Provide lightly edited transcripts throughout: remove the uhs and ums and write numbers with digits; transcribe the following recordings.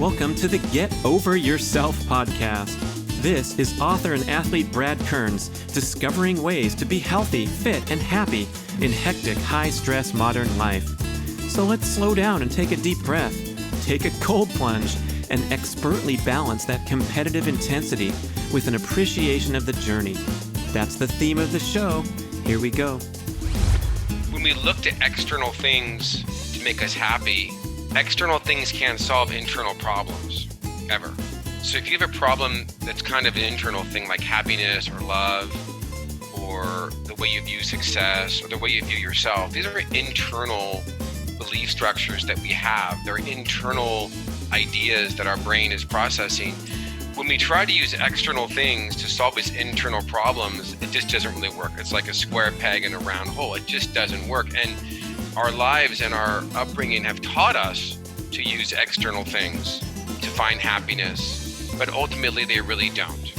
welcome to the Get Over Yourself podcast. This is author and athlete Brad Kearns discovering ways to be healthy, fit, and happy in hectic, high-stress modern life. So let's slow down and take a deep breath, take a cold plunge, and expertly balance that competitive intensity with an appreciation of the journey. That's the theme of the show. Here we go. When we look to external things to make us happy, external things can't solve internal problems, ever. So if you have a problem that's kind of an internal thing like happiness or love or the way you view success or the way you view yourself, these are internal belief structures that we have. They're internal ideas that our brain is processing. When we try to use external things to solve these internal problems, it just doesn't really work. It's like a square peg in a round hole. It just doesn't work. And our lives and our upbringing have taught us to use external things to find happiness, but ultimately they really don't.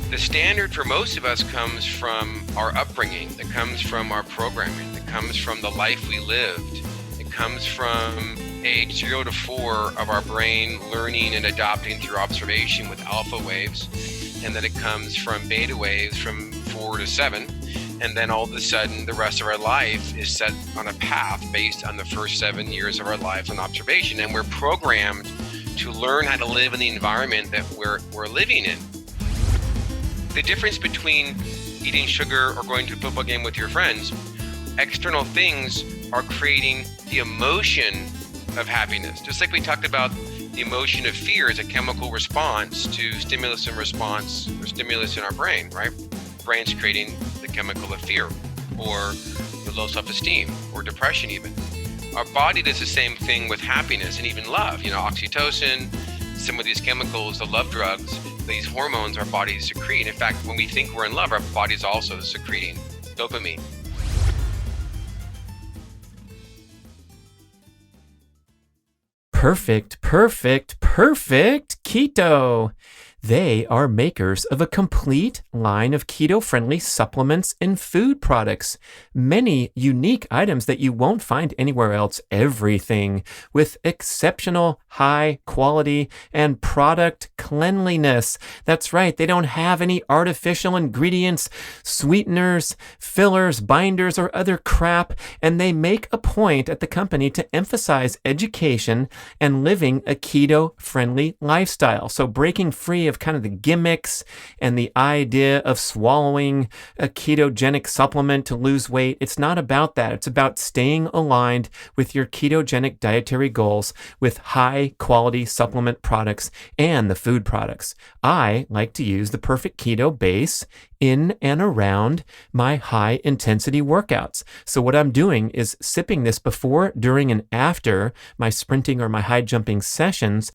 The standard for most of us comes from our upbringing. It comes from our programming. It comes from the life we lived. It comes from age 0 to 4 of our brain learning and adopting through observation with alpha waves. And then it comes from beta waves from 4 to 7. And then all of a sudden, the rest of our life is set on a path based on the first 7 years of our life on observation. And we're programmed to learn how to live in the environment that we're living in. The difference between eating sugar or going to a football game with your friends, external things are creating the emotion of happiness. Just like we talked about the emotion of fear is a chemical response to stimulus and response or stimulus in our brain, right? Brain's creating the chemical of fear or the low self-esteem or depression even. Our body does the same thing with happiness and even love. Oxytocin, some of these chemicals, the love drugs, these hormones our bodies secrete. In fact, when we think we're in love, our body's also secreting dopamine. Perfect keto. They are makers of a complete line of keto-friendly supplements and food products. Many unique items that you won't find anywhere else. Everything with exceptional high quality and product cleanliness. That's right, they don't have any artificial ingredients, sweeteners, fillers, binders, or other crap, and they make a point at the company to emphasize education and living a keto-friendly lifestyle. So breaking free of kind of the gimmicks and the idea of swallowing a ketogenic supplement to lose weight. It's not about that. It's about staying aligned with your ketogenic dietary goals with high quality supplement products and the food products. I like to use the Perfect Keto base in and around my high intensity workouts. So what I'm doing is sipping this before, during, and after my sprinting or my high jumping sessions,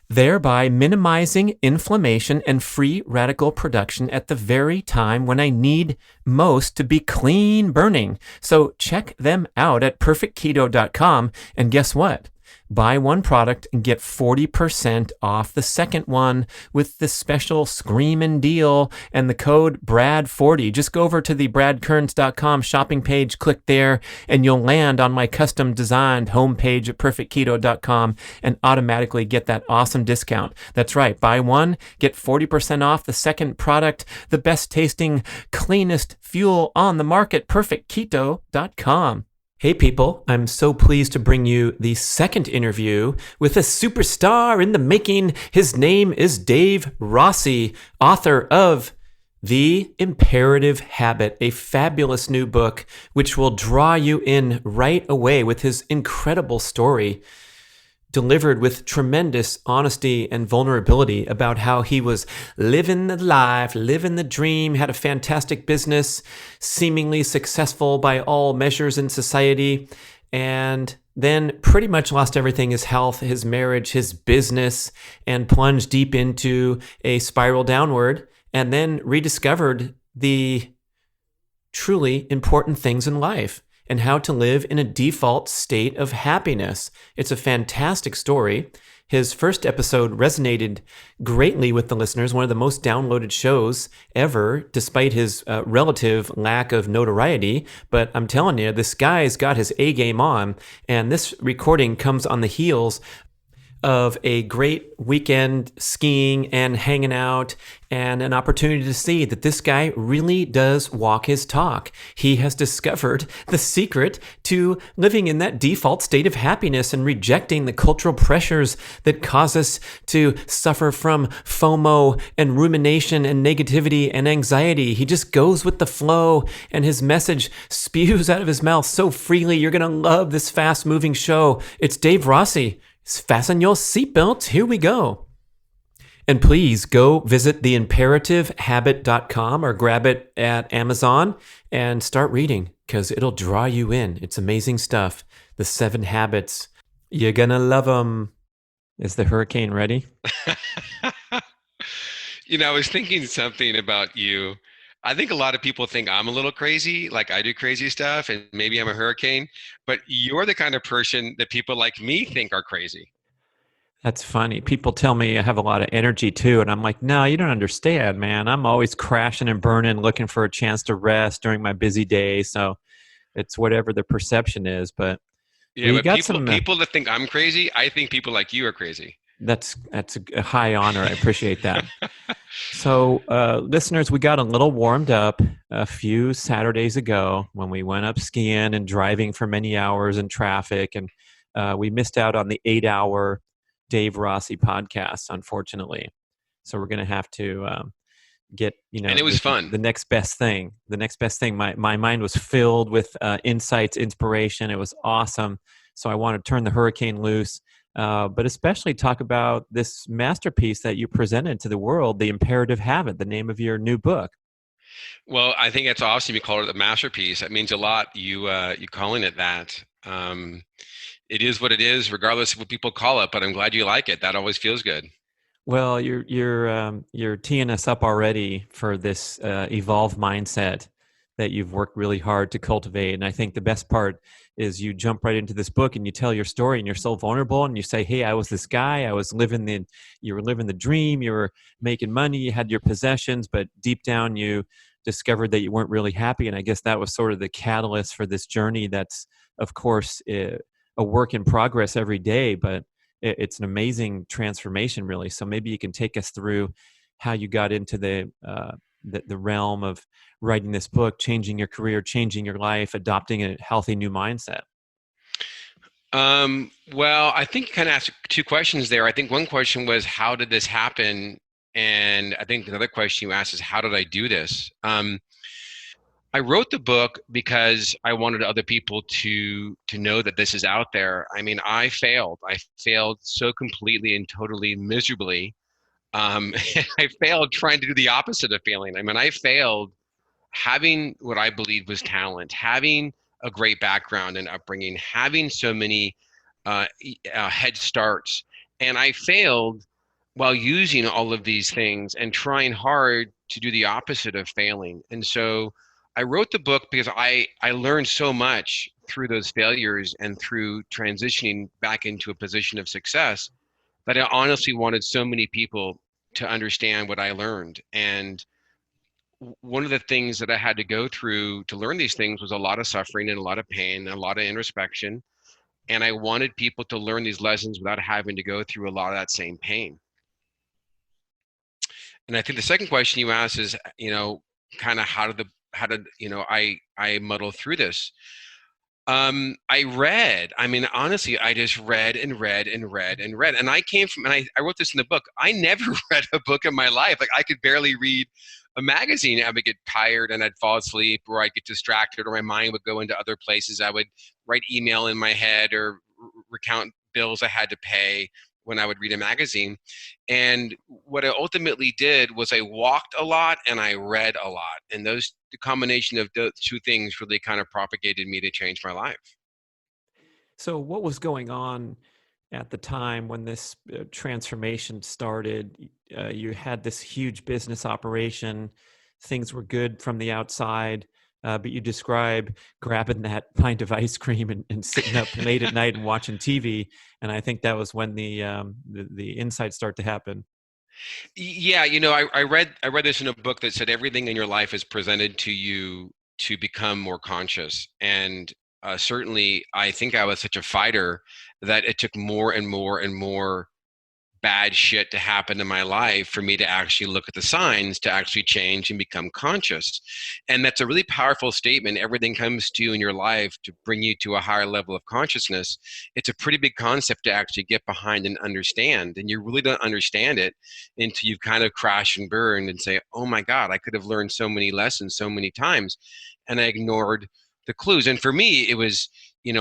thereby minimizing inflammation and free radical production at the very time when I need most to be clean burning. So check them out at perfectketo.com, and guess what? Buy one product and get 40% off the second one with the special screamin' deal and the code BRAD40. Just go over to the bradkearns.com shopping page, click there, and you'll land on my custom designed homepage at perfectketo.com and automatically get that awesome discount. That's right, buy one, get 40% off the second product, the best tasting, cleanest fuel on the market, perfectketo.com. Hey people, I'm so pleased to bring you the second interview with a superstar in the making. His name is Dave Rossi, author of The Imperative Habit, a fabulous new book which will draw you in right away with his incredible story, delivered with tremendous honesty and vulnerability about how he was living the life, living the dream, had a fantastic business, seemingly successful by all measures in society, and then pretty much lost everything, his health, his marriage, his business, and plunged deep into a spiral downward, and then rediscovered the truly important things in life and how to live in a default state of happiness. It's a fantastic story. His first episode resonated greatly with the listeners, one of the most downloaded shows ever, despite his relative lack of notoriety. But I'm telling you, this guy's got his A game on, and this recording comes on the heels of a great weekend skiing and hanging out, and an opportunity to see that this guy really does walk his talk. He has discovered the secret to living in that default state of happiness and rejecting the cultural pressures that cause us to suffer from FOMO and rumination and negativity and anxiety. He just goes with the flow, and his message spews out of his mouth so freely. You're going to love this fast moving show. It's Dave Rossi. Fasten your seatbelts. Here we go. And please go visit theimperative.habit.com or grab it at Amazon and start reading, because it'll draw you in. It's amazing stuff. The 7 Habits. You're going to love them. Is the hurricane ready? I was thinking something about you. I think a lot of people think I'm a little crazy, like I do crazy stuff, and maybe I'm a hurricane, but you're the kind of person that people like me think are crazy. That's funny. People tell me I have a lot of energy too. And I'm like, no, you don't understand, man. I'm always crashing and burning, looking for a chance to rest during my busy day. So it's whatever the perception is. But Yeah, we but got people some, people that think I'm crazy, I think people like you are crazy. that's a high honor. I appreciate that. So, listeners, we got a little warmed up a few Saturdays ago when we went up skiing and driving for many hours in traffic. And we missed out on the 8-hour Dave Rossi podcast, unfortunately. So we're going to have to get, And it was fun. the next best thing. The next best thing. My mind was filled with insights, inspiration. It was awesome. So I want to turn the hurricane loose, but especially talk about this masterpiece that you presented to the world, The Imperative Habit, the name of your new book. Well, I think it's awesome you call it a masterpiece. That means a lot, you calling it that. It is what it is, regardless of what people call it, but I'm glad you like it. That always feels good. Well, you're teeing us up already for this evolved mindset that you've worked really hard to cultivate. And I think the best part is you jump right into this book and you tell your story and you're so vulnerable and you say, "Hey, I was this guy. You were living the dream. You were making money. You had your possessions, but deep down you discovered that you weren't really happy." And I guess that was sort of the catalyst for this journey. That's, of course, a work in progress every day, but it's an amazing transformation, really. So maybe you can take us through how you got into the realm of writing this book, changing your career, changing your life, adopting a healthy new mindset. Well, I think you kind of asked 2 questions there. I think one question was, how did this happen? And I think another question you asked is, how did I do this? I wrote the book because I wanted other people to know that this is out there. I mean, I failed. I failed so completely and totally miserably. I failed trying to do the opposite of failing. I mean, I failed having what I believed was talent, having a great background and upbringing, having so many head starts, and I failed while using all of these things and trying hard to do the opposite of failing. And so I wrote the book because I learned so much through those failures and through transitioning back into a position of success that I honestly wanted so many people to understand what I learned. And one of the things that I had to go through to learn these things was a lot of suffering and a lot of pain and a lot of introspection. And I wanted people to learn these lessons without having to go through a lot of that same pain. And I think the second question you asked is, kind of I muddle through this. I mean, honestly, I just read and read and read and read. And I wrote this in the book. I never read a book in my life. Like, I could barely read a magazine. I would get tired and I'd fall asleep, or I'd get distracted, or my mind would go into other places. I would write email in my head or recount bills I had to pay when I would read a magazine. And what I ultimately did was I walked a lot and I read a lot. And the combination of those 2 things really kind of propagated me to change my life. So, what was going on at the time when this transformation started? You had this huge business operation. Things were good from the outside, but you describe grabbing that pint of ice cream and sitting up late at night and watching TV. And I think that was when the insights start to happen. Yeah, I read this in a book that said everything in your life is presented to you to become more conscious. And Certainly, I think I was such a fighter that it took more and more and more bad shit to happen in my life for me to actually look at the signs to actually change and become conscious. And that's a really powerful statement. Everything comes to you in your life to bring you to a higher level of consciousness. It's a pretty big concept to actually get behind and understand. And you really don't understand it until you kind of crash and burn and say, oh my God, I could have learned so many lessons so many times. And I ignored the clues. And for me, it was,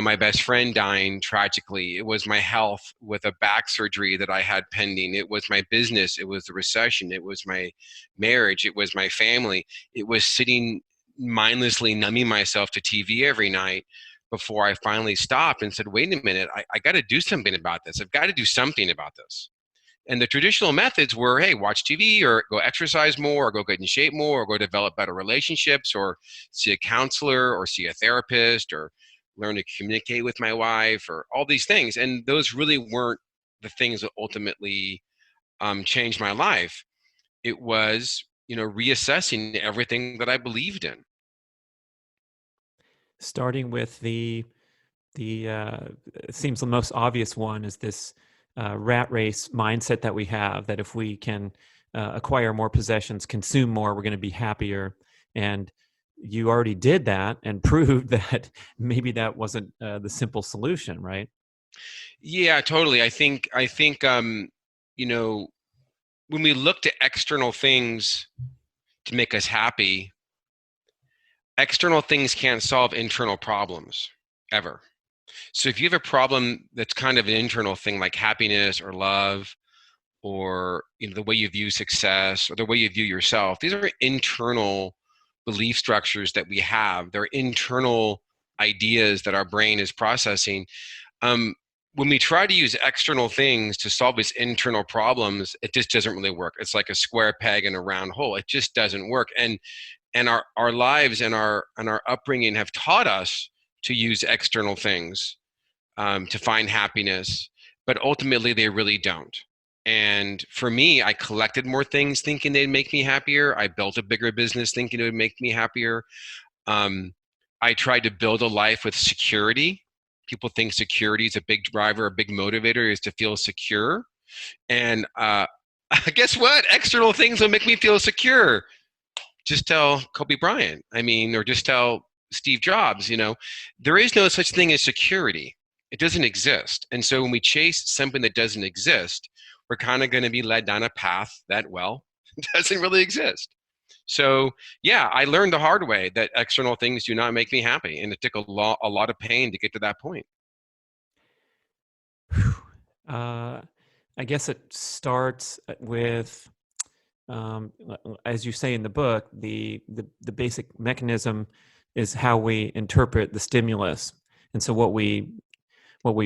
my best friend dying tragically. It was my health with a back surgery that I had pending. It was my business. It was the recession. It was my marriage. It was my family. It was sitting mindlessly numbing myself to TV every night before I finally stopped and said, wait a minute, I got to do something about this. I've got to do something about this. And the traditional methods were, hey, watch TV or go exercise more or go get in shape more or go develop better relationships or see a counselor or see a therapist or learn to communicate with my wife or all these things. And those really weren't the things that ultimately changed my life. It was, reassessing everything that I believed in. Starting with the it seems the most obvious one is this rat race mindset that we have, that if we can acquire more possessions, consume more, we're going to be happier. And you already did that and proved that maybe that wasn't the simple solution, right? Yeah, totally. I think you know, when we look to external things to make us happy, external things can't solve internal problems ever. So if you have a problem that's kind of an internal thing like happiness or love or the way you view success or the way you view yourself, these are internal belief structures that we have. They're internal ideas that our brain is processing. Um, when we try to use external things to solve these internal problems, it just doesn't really work. It's like a square peg in a round hole. It just doesn't work. And our lives and our upbringing have taught us to use external things to find happiness, but ultimately they really don't. And for me, I collected more things thinking they'd make me happier. I built a bigger business thinking it would make me happier. Um, I tried to build a life with security. People think security is a big driver, a big motivator is to feel secure. And guess what? External things will make me feel secure. Just tell Kobe Bryant, or just tell Steve Jobs, there is no such thing as security. It doesn't exist. And so when we chase something that doesn't exist, we're kind of going to be led down a path that, well, doesn't really exist. So yeah, I learned the hard way that external things do not make me happy. And it took a lot of pain to get to that point. Uh, I guess it starts with, as you say in the book, the basic mechanism is how we interpret the stimulus, and so what we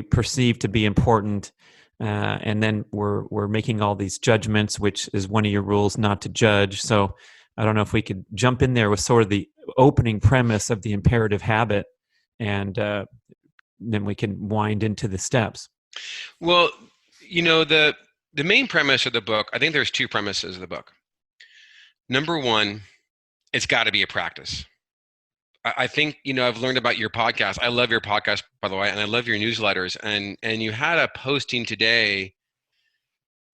perceive to be important, and then we're making all these judgments, which is one of your rules, not to judge. So I don't know if we could jump in there with sort of the opening premise of the imperative habit, and then we can wind into the steps. Well, the main premise of the book, I think there's two premises of the book. Number one, it's got to be a practice. I think I've learned about your podcast. I love your podcast, by the way, and I love your newsletters. And you had a posting today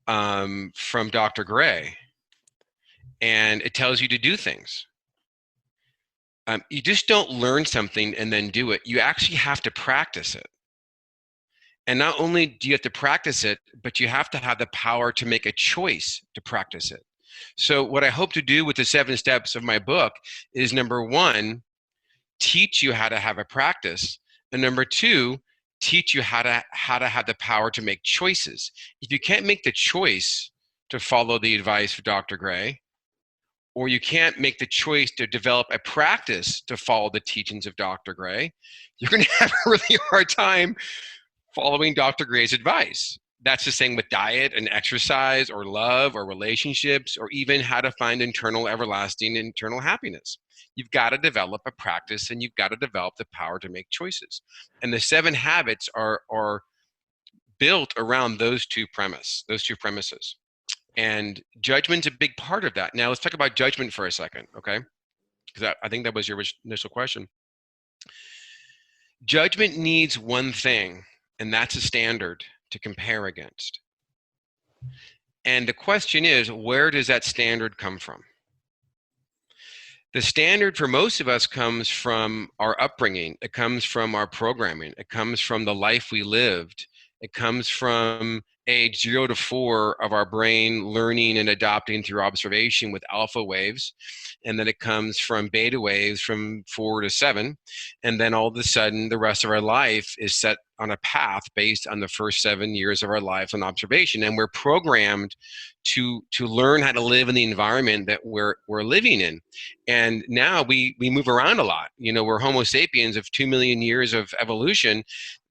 from Dr. Gray, and it tells you to do things. You just don't learn something and then do it. You actually have to practice it. And not only do you have to practice it, but you have to have the power to make a choice to practice it. So what I hope to do with the 7 steps of my book is, number one, teach you how to have a practice, and number two, teach you how to have the power to make choices. If you can't make the choice to follow the advice of Dr. Gray, or you can't make the choice to develop a practice to follow the teachings of Dr. Gray, you're going to have a really hard time following Dr. Gray's advice. That's the same with diet and exercise or love or relationships or even how to find internal, everlasting, internal happiness. You've got to develop a practice and you've got to develop the power to make choices. And the 7 habits are built around those two premises. And judgment's a big part of that. Now let's talk about judgment for a second, okay? Because I think that was your initial question. Judgment needs one thing, and that's a standard to compare against. And the question is, where does that standard come from? The standard for most of us comes from our upbringing. It comes from our programming. It comes from the life we lived. It comes from age 0 to 4 of our brain learning and adopting through observation with alpha waves. And then it comes from beta waves from 4 to 7. And then all of a sudden, the rest of our life is set on a path based on the first 7 years of our life on observation. And we're programmed to learn how to live in the environment that we're living in. And now we move around a lot. We're Homo sapiens of 2 million years of evolution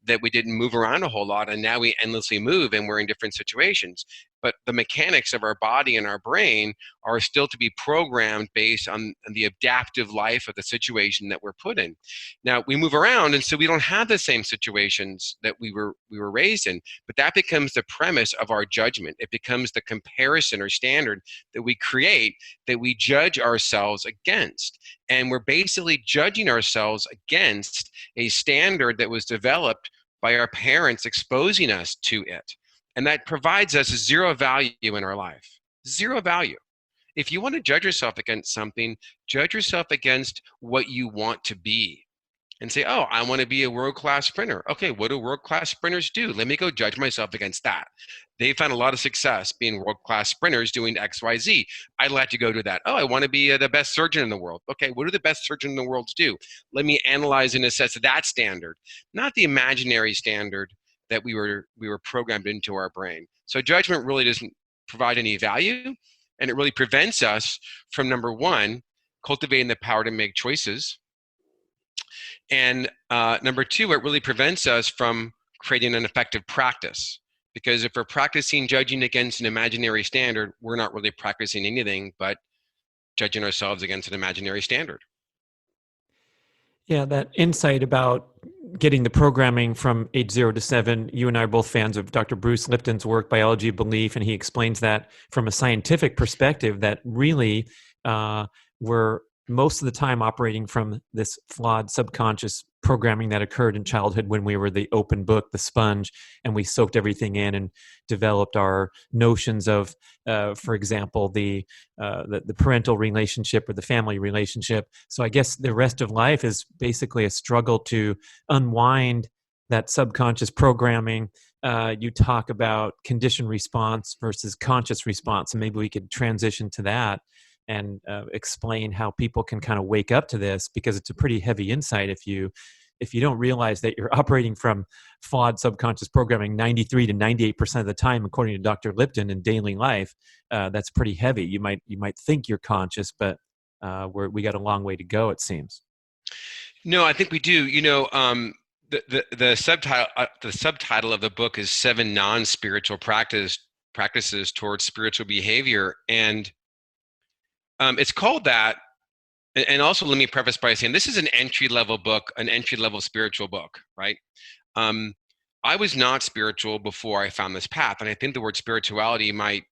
that we didn't move around a whole lot, and now we endlessly move and we're in different situations. But the mechanics of our body and our brain are still to be programmed based on the adaptive life of the situation that we're put in. Now we move around, and so we don't have the same situations that we were raised in. But that becomes the premise of our judgment. It becomes the comparison or standard that we create, that we judge ourselves against. And we're basically judging ourselves against a standard that was developed by our parents exposing us to it. And that provides us zero value in our life. Zero value. If you want to judge yourself against something, judge yourself against what you want to be. And say, oh, I want to be a world-class sprinter. Okay, what do world-class sprinters do? Let me go judge myself against that. They found a lot of success being world-class sprinters doing X, Y, Z. I'd like to go do that. Oh, I want to be the best surgeon in the world. Okay, what do the best surgeons in the world do? Let me analyze and assess that standard, not the imaginary standard that we were programmed into our brain. So judgment really doesn't provide any value, and it really prevents us from, number one, cultivating the power to make choices. And number two, it really prevents us from creating an effective practice. Because if we're practicing judging against an imaginary standard, we're not really practicing anything but judging ourselves against an imaginary standard. Yeah, that insight about getting the programming from age 0 to 7. You and I are both fans of Dr. Bruce Lipton's work, Biology of Belief, and he explains that from a scientific perspective that really we're most of the time operating from this flawed subconscious programming that occurred in childhood when we were the open book, the sponge, and we soaked everything in and developed our notions of, for example, the parental relationship or the family relationship. So I guess the rest of life is basically a struggle to unwind that subconscious programming. You talk about conditioned response versus conscious response, and maybe we could transition to that and explain how people can kind of wake up to this, because it's a pretty heavy insight if you don't realize that you're operating from flawed subconscious programming 93 to 98% of the time, according to Dr. Lipton, in daily life. That's pretty heavy. You might think you're conscious, but we got a long way to go, it seems. No, I think we do. The subtitle of the book is 7 non-spiritual practices towards spiritual behavior, and it's called that. And also, let me preface by saying this is an entry-level book, an entry-level spiritual book, right? I was not spiritual before I found this path, and I think the word spirituality might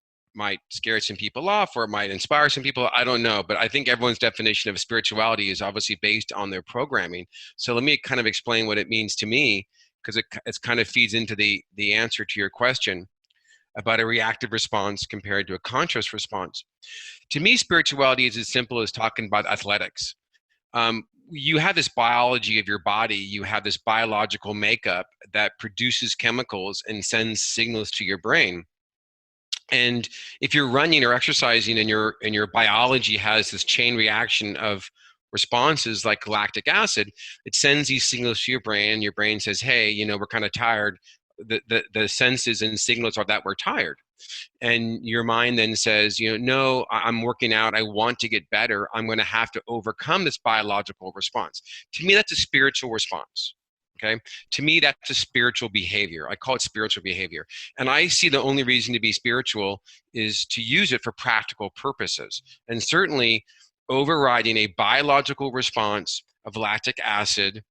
scare some people off, or it might inspire some people. I don't know, but I think everyone's definition of spirituality is obviously based on their programming. So let me kind of explain what it means to me, because it kind of feeds into the answer to your question about a reactive response compared to a conscious response. To me, spirituality is as simple as talking about athletics. You have this biology of your body, you have this biological makeup that produces chemicals and sends signals to your brain. And if you're running or exercising and your biology has this chain reaction of responses like lactic acid, it sends these signals to your brain, and your brain says, hey, we're kind of tired. The senses and signals are that we're tired. And your mind then says, no, I'm working out. I want to get better. I'm going to have to overcome this biological response. To me, that's a spiritual response. Okay. To me, that's a spiritual behavior. I call it spiritual behavior. And I see the only reason to be spiritual is to use it for practical purposes. And certainly overriding a biological response of lactic acid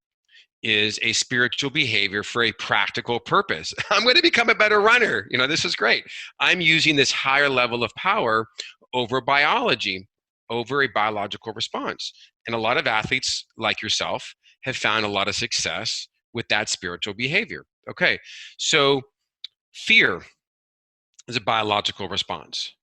is a spiritual behavior for a practical purpose. I'm going to become a better runner. This is great. I'm using this higher level of power over biology, over a biological response. And a lot of athletes like yourself have found a lot of success with that spiritual behavior. Okay, so fear is a biological response.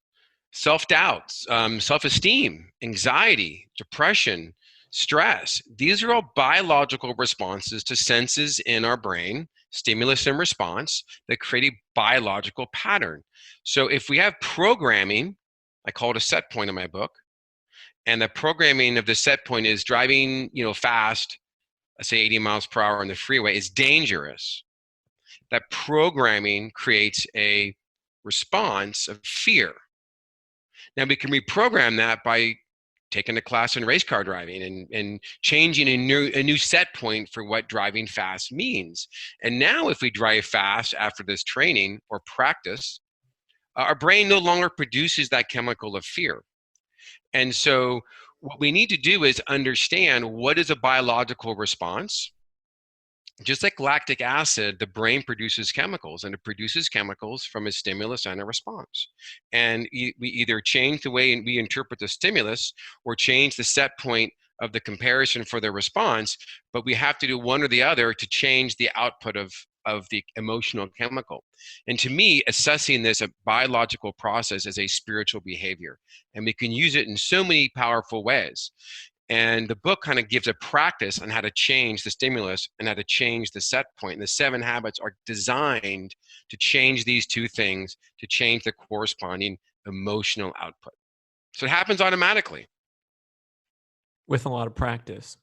Self-doubt, self-esteem, anxiety, depression, stress. These are all biological responses to senses in our brain, stimulus and response, that create a biological pattern. So if we have programming, I call it a set point in my book, and the programming of the set point is driving, fast, let's say 80 miles per hour on the freeway is dangerous. That programming creates a response of fear. Now we can reprogram that by taking a class in race car driving and changing a new set point for what driving fast means. And now if we drive fast after this training or practice, our brain no longer produces that chemical of fear. And so what we need to do is understand what is a biological response. Just like lactic acid, the brain produces chemicals, and it produces chemicals from a stimulus and a response. And we either change the way we interpret the stimulus or change the set point of the comparison for the response, but we have to do one or the other to change the output of the emotional chemical. And to me, assessing this a biological process is a spiritual behavior, and we can use it in so many powerful ways. And the book kind of gives a practice on how to change the stimulus and how to change the set point. And the 7 habits are designed to change these two things, to change the corresponding emotional output. So it happens automatically. With a lot of practice.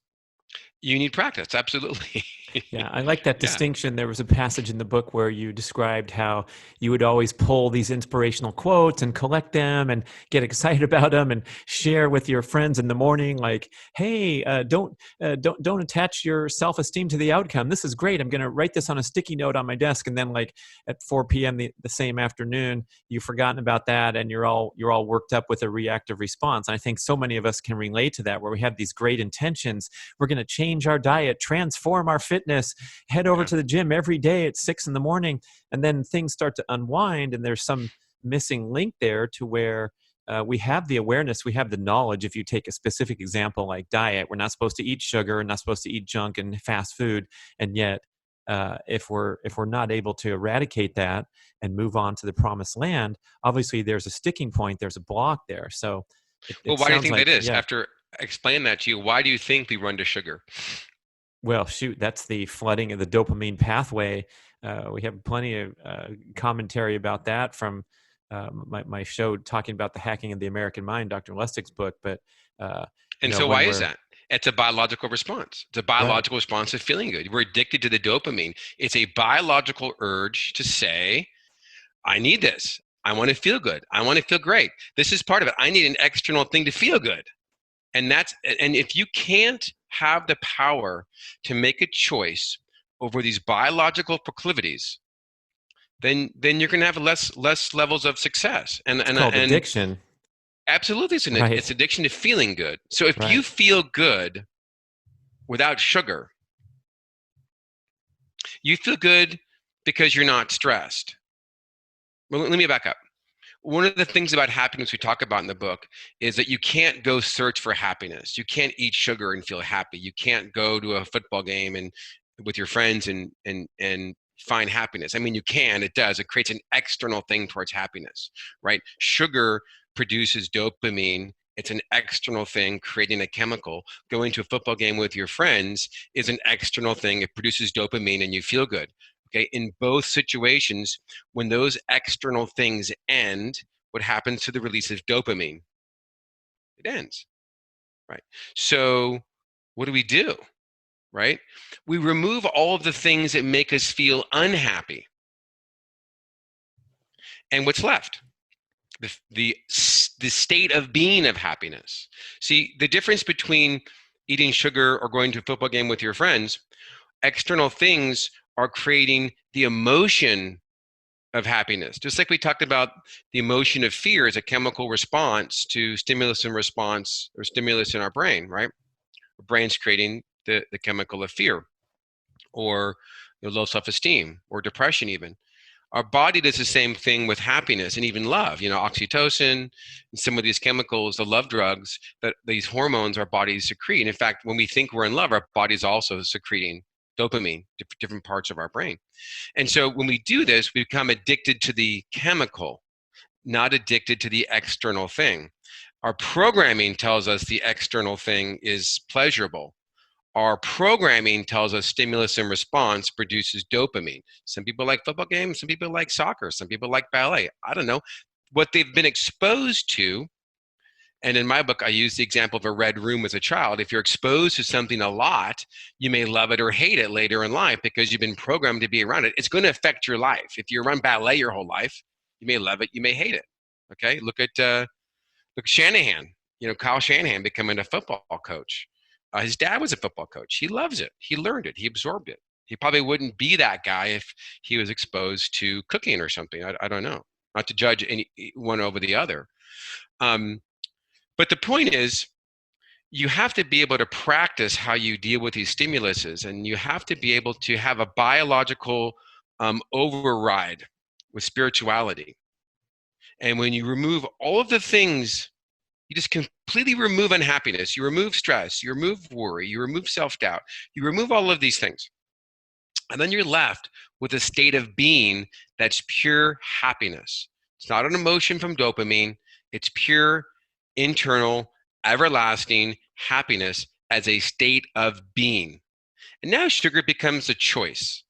You need practice, absolutely. Yeah, I like that distinction. There was a passage in the book where you described how you would always pull these inspirational quotes and collect them and get excited about them and share with your friends in the morning, like, "Hey, don't attach your self-esteem to the outcome. This is great. I'm going to write this on a sticky note on my desk." And then, like at 4 p.m. the same afternoon, you've forgotten about that, and you're all worked up with a reactive response. And I think so many of us can relate to that, where we have these great intentions. We're going to change our diet, transform our fitness, head over to the gym every day at 6 in the morning, and then things start to unwind, and there's some missing link there to where we have the awareness, we have the knowledge. If you take a specific example like diet, we're not supposed to eat sugar, we're not supposed to eat junk and fast food, and yet if we're not able to eradicate that and move on to the promised land, obviously there's a sticking point, there's a block there. So well, why do you think like, that is? Yeah. After explain that to you, why do you think we run to sugar? Well, shoot, that's the flooding of the dopamine pathway. We have plenty of commentary about that from my show talking about the hacking of the American mind, Dr. Lustig's book. But and so why is that? It's a biological response. It's a biological response of feeling good. We're addicted to the dopamine. It's a biological urge to say, I need this. I want to feel good. I want to feel great. This is part of it. I need an external thing to feel good. And if you can't have the power to make a choice over these biological proclivities, then you're going to have less levels of success. And addiction. Absolutely, it's addiction to feeling good. So if you feel good without sugar, you feel good because you're not stressed. Well, let me back up. One of the things about happiness we talk about in the book is that you can't go search for happiness. You can't eat sugar and feel happy. You can't go to a football game and with your friends and find happiness. I mean, you can, it does. It creates an external thing towards happiness, right? Sugar produces dopamine. It's an external thing, creating a chemical. Going to a football game with your friends is an external thing. It produces dopamine and you feel good. Okay, in both situations, when those external things end, what happens to the release of dopamine? It ends, right? So what do? Right? We remove all of the things that make us feel unhappy. And what's left? The state of being of happiness. See, the difference between eating sugar or going to a football game with your friends, external things are creating the emotion of happiness. Just like we talked about the emotion of fear as a chemical response to stimulus and response, or stimulus in our brain, right? Our brain's creating the chemical of fear, or low self-esteem, or depression even. Our body does the same thing with happiness and even love. Oxytocin and some of these chemicals, the love drugs, that these hormones our bodies secrete. And in fact, when we think we're in love, our body's also secreting dopamine, different parts of our brain. And so when we do this, we become addicted to the chemical, not addicted to the external thing. Our programming tells us the external thing is pleasurable. Our programming tells us stimulus and response produces dopamine. Some people like football games, some people like soccer, some people like ballet. I don't know. What they've been exposed to, and in my book, I use the example of a red room as a child. If you're exposed to something a lot, you may love it or hate it later in life because you've been programmed to be around it. It's going to affect your life. If you're around ballet your whole life, you may love it, you may hate it. Okay, look Shanahan. Kyle Shanahan becoming a football coach. His dad was a football coach. He loves it. He learned it. He absorbed it. He probably wouldn't be that guy if he was exposed to cooking or something. I don't know. Not to judge any one over the other. But the point is, you have to be able to practice how you deal with these stimuluses, and you have to be able to have a biological override with spirituality. And when you remove all of the things, you just completely remove unhappiness, you remove stress, you remove worry, you remove self-doubt, you remove all of these things. And then you're left with a state of being that's pure happiness. It's not an emotion from dopamine, it's pure internal, everlasting happiness as a state of being. And now sugar becomes a choice.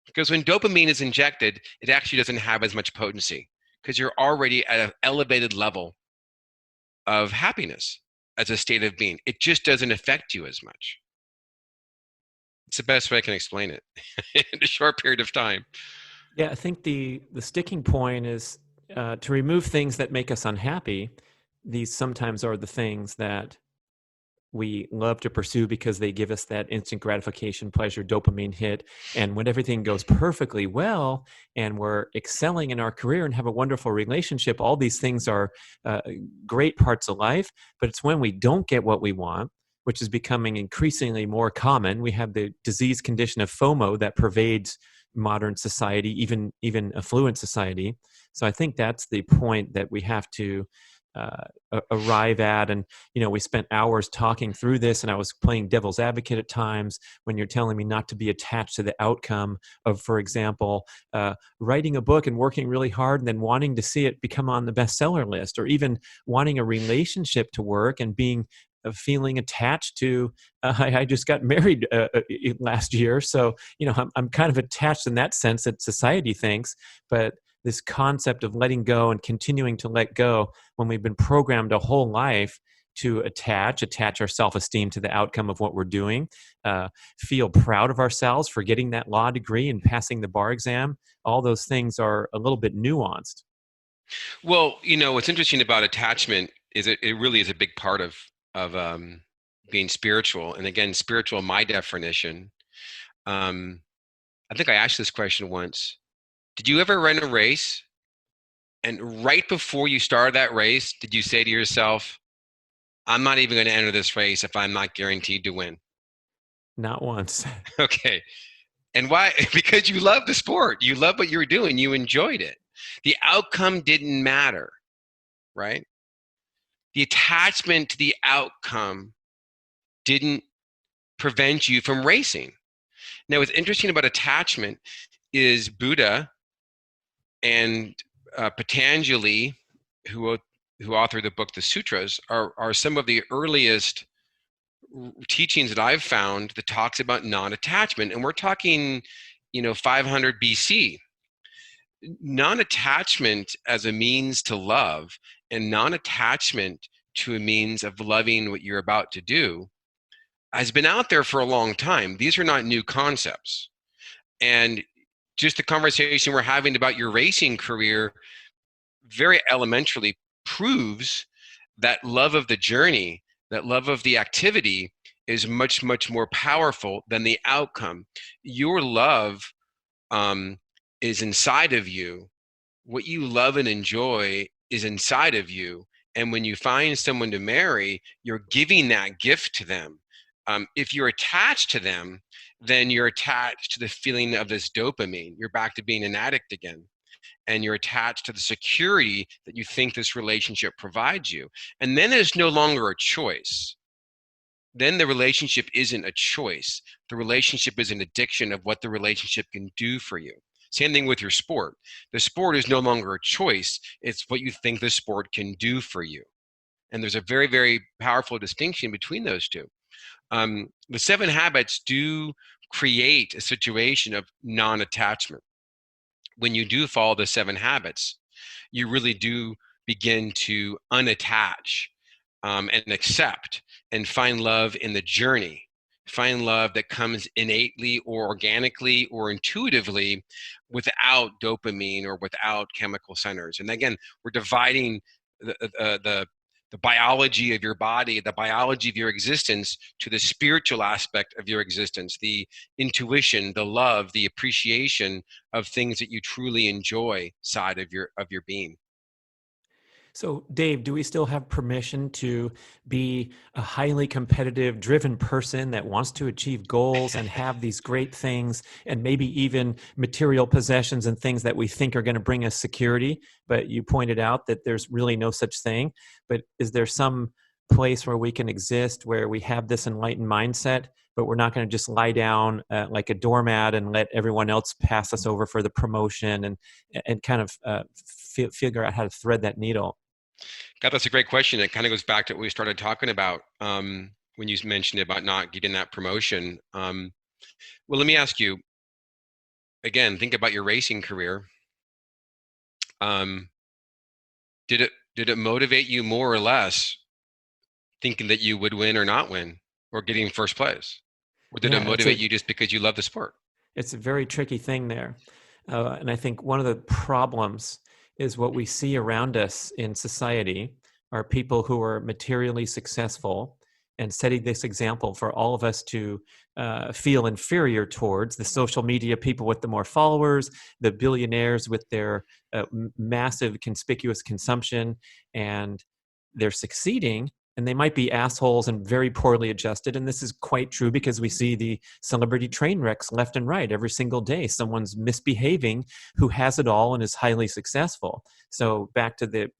Because when dopamine is injected, it actually doesn't have as much potency because you're already at an elevated level of happiness as a state of being. It just doesn't affect you as much. It's the best way I can explain it in a short period of time. Yeah, I think the sticking point is to remove things that make us unhappy. These sometimes are the things that we love to pursue because they give us that instant gratification, pleasure, dopamine hit. And when everything goes perfectly well and we're excelling in our career and have a wonderful relationship, all these things are great parts of life. But it's when we don't get what we want, which is becoming increasingly more common. We have the disease condition of FOMO that pervades modern society, even affluent society. So I think that's the point that we have to arrive at. And we spent hours talking through this, and I was playing devil's advocate at times when you're telling me not to be attached to the outcome of, for example, writing a book and working really hard and then wanting to see it become on the bestseller list, or even wanting a relationship to work and being feeling attached to I just got married last year, so I'm kind of attached in that sense that society thinks. But this concept of letting go and continuing to let go when we've been programmed a whole life to attach our self-esteem to the outcome of what we're doing, feel proud of ourselves for getting that law degree and passing the bar exam. All those things are a little bit nuanced. Well, what's interesting about attachment is it really is a big part of being spiritual. And again, spiritual, my definition. I think I asked this question once. Did you ever run a race and right before you started that race, did you say to yourself, I'm not even going to enter this race if I'm not guaranteed to win? Not once. Okay. And why? Because you love the sport. You love what you were doing. You enjoyed it. The outcome didn't matter, right? The attachment to the outcome didn't prevent you from racing. Now, what's interesting about attachment is Buddha and Patanjali, who authored the book, The Sutras, are some of the earliest teachings that I've found that talks about non-attachment. And we're talking, 500 BC. Non-attachment as a means to love and non-attachment to a means of loving what you're about to do has been out there for a long time. These are not new concepts. And just the conversation we're having about your racing career very elementarily proves that love of the journey, that love of the activity is much, much more powerful than the outcome. Your love is inside of you. What you love and enjoy is inside of you. And when you find someone to marry, you're giving that gift to them. If you're attached to them, then you're attached to the feeling of this dopamine. You're back to being an addict again. And you're attached to the security that you think this relationship provides you. And then there's no longer a choice. then the relationship isn't a choice. The relationship is an addiction of what the relationship can do for you. Same thing with your sport. The sport is no longer a choice. It's what you think the sport can do for you. And there's a very, very powerful distinction between those two. The 7 habits do create a situation of non-attachment. When you do follow the 7 habits, you really do begin to unattach, and accept and find love in the journey. Find love that comes innately or organically or intuitively without dopamine or without chemical centers. And again, we're dividing the biology of your body, the biology of your existence, to the spiritual aspect of your existence, the intuition, the love, the appreciation of things that you truly enjoy side of your being. So, Dave, do we still have permission to be a highly competitive, driven person that wants to achieve goals and have these great things and maybe even material possessions and things that we think are going to bring us security? But you pointed out that there's really no such thing. But is there some place where we can exist where we have this enlightened mindset, but we're not going to just lie down like a doormat and let everyone else pass us over for the promotion and kind of figure out how to thread that needle? God, that's a great question. It kind of goes back to what we started talking about when you mentioned about not getting that promotion. Well, let me ask you again. Think about your racing career. Um, did it motivate you more or less, thinking that you would win or not win, or getting first place, or did it Yeah, motivate you just because you love the sport? it's a very tricky thing there. And I think one of the problems is what we see around us in society are people who are materially successful and setting this example for all of us to feel inferior towards the social media people with the more followers, the billionaires with their massive conspicuous consumption, and they're succeeding and they might be assholes and very poorly adjusted. And this is quite true because we see the celebrity train wrecks left and right every single day. Someone's misbehaving who has it all and is highly successful. So back to the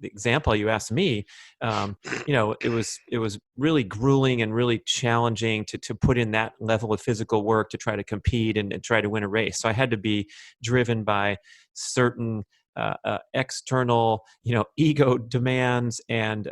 example you asked me, it was really grueling and really challenging to put in that level of physical work to try to compete and try to win a race. So I had to be driven by certain external, ego demands and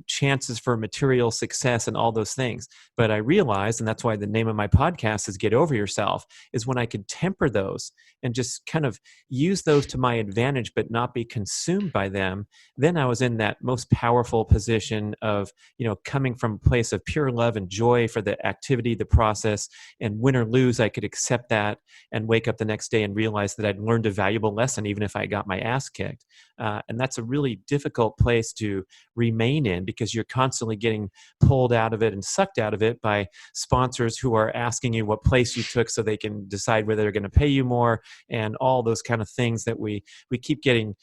chances for material success and all those things. But I realized, and that's why the name of my podcast is Get Over Yourself, is when I could temper those and just kind of use those to my advantage, but not be consumed by them. Then I was in that most powerful position of, coming from a place of pure love and joy for the activity, the process, and win or lose, I could accept that and wake up the next day and realize that I'd learned a valuable lesson, even if I got my ass kicked. And that's a really difficult place to remain in because you're constantly getting pulled out of it and sucked out of it by sponsors who are asking you what place you took so they can decide whether they're going to pay you more and all those kind of things that we keep getting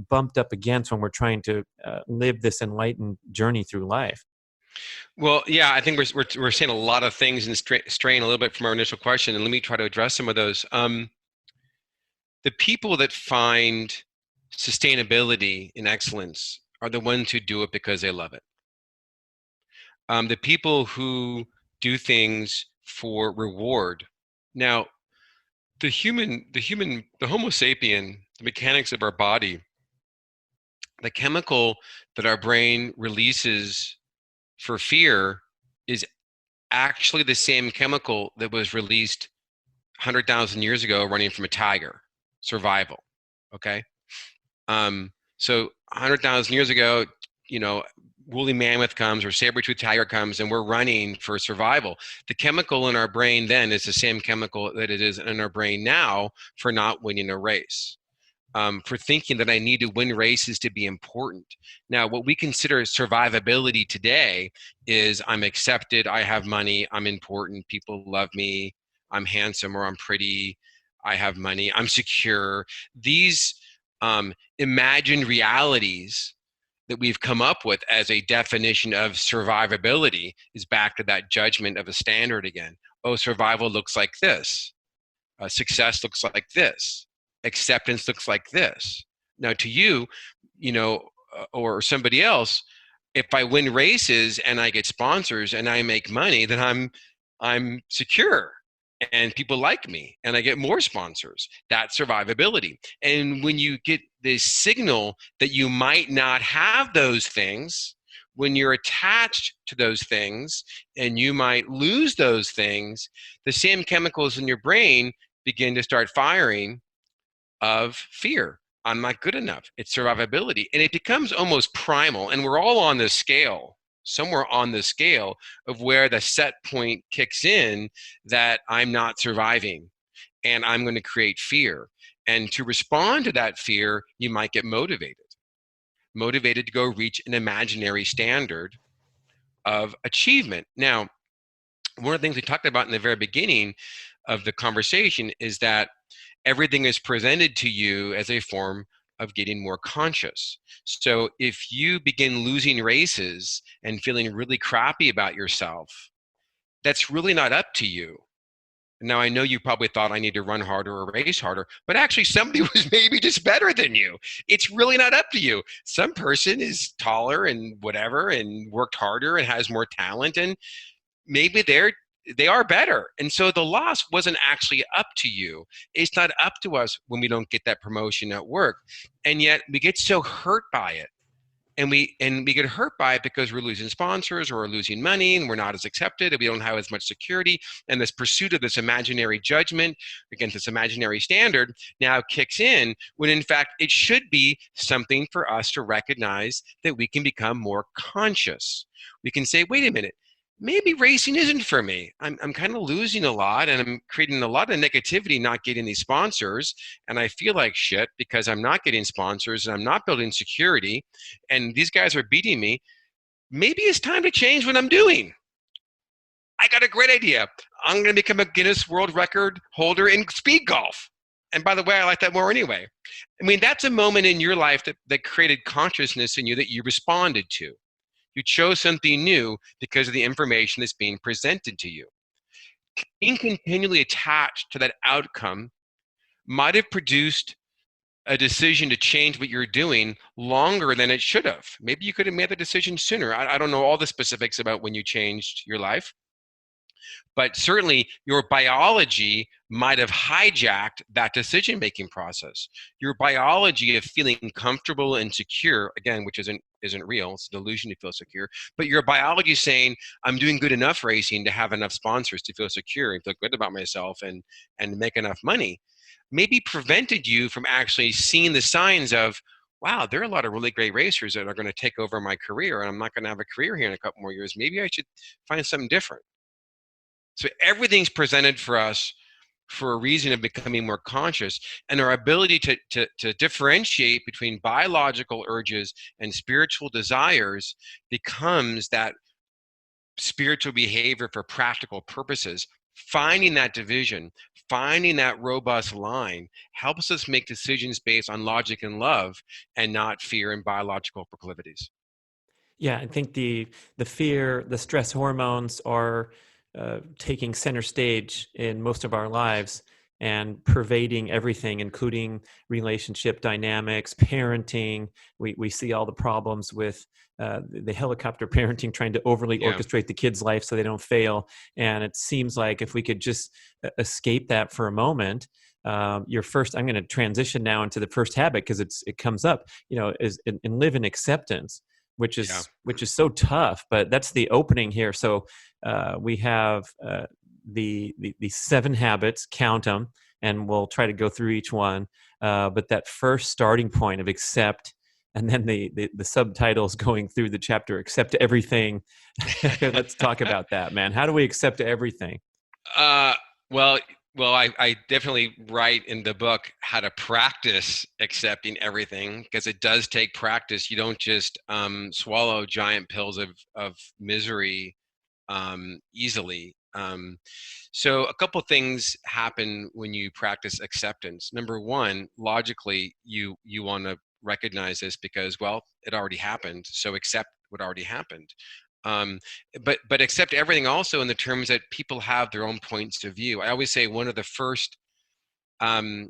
bumped up against when we're trying to live this enlightened journey through life. Well, yeah, I think we're saying a lot of things and straying a little bit from our initial question, and let me try to address some of those. The people that find sustainability in excellence are the ones who do it because they love it. The people who do things for reward. Now, the Homo sapien, the mechanics of our body, the chemical that our brain releases for fear is actually the same chemical that was released 100,000 years ago running from a tiger, survival. Okay. So 100,000 years ago, woolly mammoth comes or saber-toothed tiger comes and we're running for survival. The chemical in our brain then is the same chemical that it is in our brain now for not winning a race. For thinking that I need to win races to be important. Now, what we consider survivability today is I'm accepted, I have money, I'm important, people love me, I'm handsome or I'm pretty, I have money, I'm secure. These imagined realities that we've come up with as a definition of survivability is back to that judgment of a standard again. Oh, survival looks like this. Success looks like this. Acceptance looks like this. Now, to you, or somebody else, If I win races and I get sponsors and I make money, then I'm secure and people like me and I get more sponsors. That's survivability. And when you get this signal that you might not have those things, when you're attached to those things and you might lose those things, the same chemicals in your brain begin to start firing of fear. I'm not good enough. It's survivability. And it becomes almost primal. And we're all on this scale, somewhere on the scale of where the set point kicks in that I'm not surviving and I'm going to create fear. And to respond to that fear, you might get motivated to go reach an imaginary standard of achievement. Now, one of the things we talked about in the very beginning of the conversation is that everything is presented to you as a form of getting more conscious. So if you begin losing races and feeling really crappy about yourself, that's really not up to you. Now, I know you probably thought I need to run harder or race harder, but actually somebody was maybe just better than you. It's really not up to you. Some person is taller and whatever and worked harder and has more talent, and maybe they are better. And so the loss wasn't actually up to you. It's not up to us when we don't get that promotion at work. And yet we get so hurt by it. And we get hurt by it because we're losing sponsors or we're losing money and we're not as accepted and we don't have as much security. And this pursuit of this imaginary judgment against this imaginary standard now kicks in when in fact it should be something for us to recognize that we can become more conscious. We can say, wait a minute, maybe racing isn't for me. I'm kind of losing a lot and I'm creating a lot of negativity not getting these sponsors. And I feel like shit because I'm not getting sponsors and I'm not building security. And these guys are beating me. Maybe it's time to change what I'm doing. I got a great idea. I'm going to become a Guinness World Record holder in speed golf. And by the way, I like that more anyway. I mean, that's a moment in your life that created consciousness in you that you responded to. You chose something new because of the information that's being presented to you. Being continually attached to that outcome might have produced a decision to change what you're doing longer than it should have. Maybe you could have made the decision sooner. I don't know all the specifics about when you changed your life, but certainly your biology might have hijacked that decision making process. Your biology of feeling comfortable and secure, again, which isn't real, it's a delusion to feel secure, but your biology is saying I'm doing good enough racing to have enough sponsors to feel secure and feel good about myself and make enough money, maybe prevented you from actually seeing the signs of, wow, there are a lot of really great racers that are going to take over my career and I'm not going to have a career here in a couple more years. Maybe I should find something different. So everything's presented for us for a reason of becoming more conscious, and our ability to differentiate between biological urges and spiritual desires becomes that spiritual behavior for practical purposes. Finding that division, finding that robust line helps us make decisions based on logic and love and not fear and biological proclivities. Yeah, I think the fear, the stress hormones are taking center stage in most of our lives and pervading everything, including relationship dynamics, parenting. We see all the problems with the helicopter parenting, trying to overly Yeah. orchestrate the kid's life so they don't fail. And it seems like if we could just escape that for a moment, your first, I'm going to transition now into the first habit because it comes up, is and live in acceptance, Yeah. which is so tough, but that's the opening here. So we have the 7 habits, count them, and we'll try to go through each one. But that first starting point of accept, and then the subtitles going through the chapter, accept everything. Let's talk about that, man. How do we accept everything? Uh, well, I definitely write in the book how to practice accepting everything because it does take practice. You don't just swallow giant pills of misery easily. So a couple things happen when you practice acceptance. Number one, logically, you want to recognize this because, well, it already happened. So accept what already happened. Um, but accept everything also in the terms that people have their own points of view. I always say one of the first um,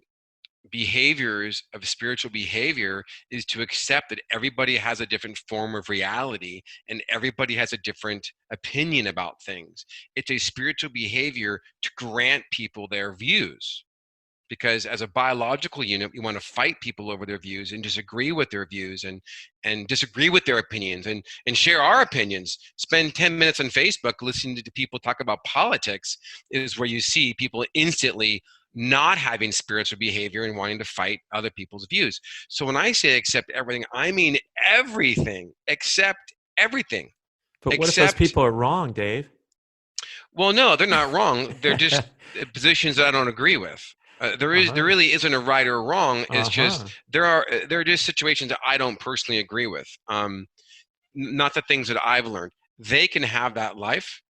behaviors of spiritual behavior is to accept that everybody has a different form of reality and everybody has a different opinion about things. It's a spiritual behavior to grant people their views, because as a biological unit, we want to fight people over their views and disagree with their views and disagree with their opinions and share our opinions. Spend 10 minutes on Facebook listening to people talk about politics is where you see people instantly not having spiritual behavior and wanting to fight other people's views. So when I say accept everything, I mean everything. Accept everything. But what if those Accept, people are wrong, Dave? well, no, they're not wrong. They're just positions that I don't agree with. There Uh-huh. really isn't a right or wrong. It's just Uh-huh. there are just situations that I don't personally agree with. Not the things that I've learned. They can have that life.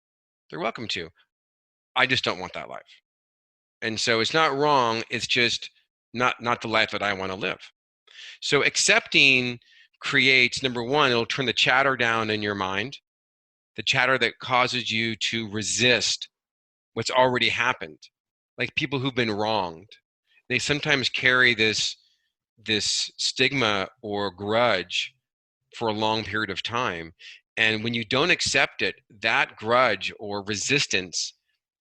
They're welcome to. I just don't want that life. And so it's not wrong. It's just not the life that I want to live. So accepting creates, number one, it'll turn the chatter down in your mind, the chatter that causes you to resist what's already happened. Like people who've been wronged, they sometimes carry this stigma or grudge for a long period of time. And when you don't accept it, that grudge or resistance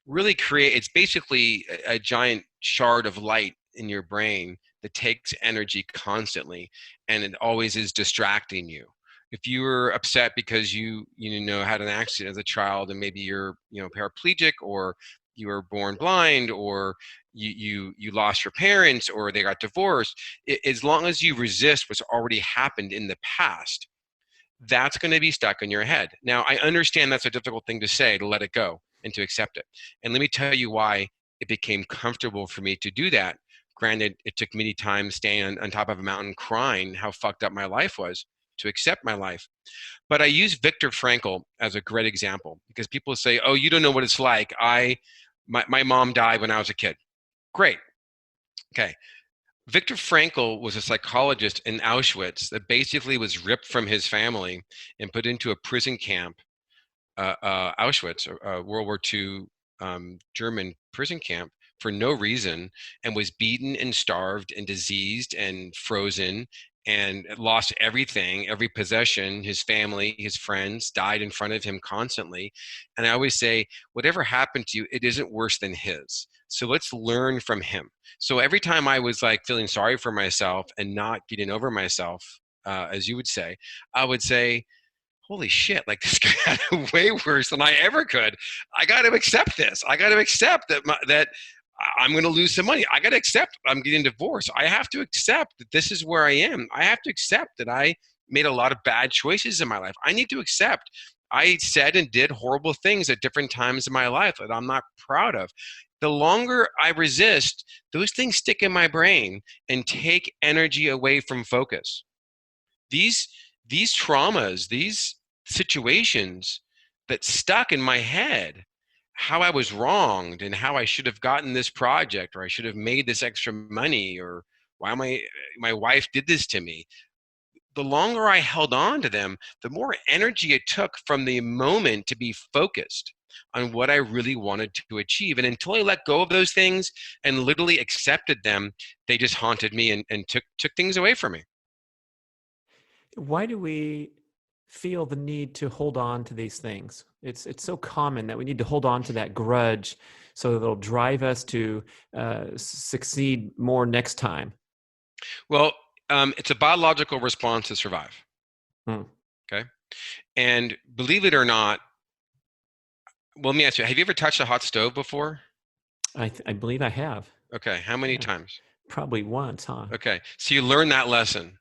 really it's basically a giant shard of light in your brain that takes energy constantly, and it always is distracting you. If you were upset because you had an accident as a child and maybe you're paraplegic, or you were born blind, or you lost your parents, or they got divorced, as long as you resist what's already happened in the past, that's going to be stuck in your head. Now, I understand that's a difficult thing to say, to let it go and to accept it. And let me tell you why it became comfortable for me to do that. Granted, it took many times staying on top of a mountain crying how fucked up my life was to accept my life. But I use Viktor Frankl as a great example, because people say, oh, you don't know what it's like. My mom died when I was a kid. Great. Okay. Viktor Frankl was a psychologist in Auschwitz that basically was ripped from his family and put into a prison camp, Auschwitz, World War II German prison camp, for no reason, and was beaten and starved and diseased and frozen and lost everything, every possession. His family, his friends died in front of him constantly. And I always say, whatever happened to you, it isn't worse than his. So let's learn from him. So every time I was like feeling sorry for myself and not getting over myself, as you would say, I would say, holy shit, like this guy had it way worse than I ever could. I got to accept this. I got to accept that I'm going to lose some money. I got to accept I'm getting divorced. I have to accept that this is where I am. I have to accept that I made a lot of bad choices in my life. I need to accept I said and did horrible things at different times in my life that I'm not proud of. The longer I resist, those things stick in my brain and take energy away from focus. These these traumas, these situations that stuck in my head, how I was wronged and how I should have gotten this project, or I should have made this extra money, or why my wife did this to me. The longer I held on to them, the more energy it took from the moment to be focused on what I really wanted to achieve. And until I let go of those things and literally accepted them, they just haunted me and took things away from me. Why do we feel the need to hold on to these things? It's so common that we need to hold on to that grudge so that it'll drive us to succeed more next time. Well, it's a biological response to survive. Hmm. Okay. And believe it or not, well, let me ask you, have you ever touched a hot stove before? I believe I have. Okay. How many Yeah, times? probably once, huh? Okay. So you learn that lesson.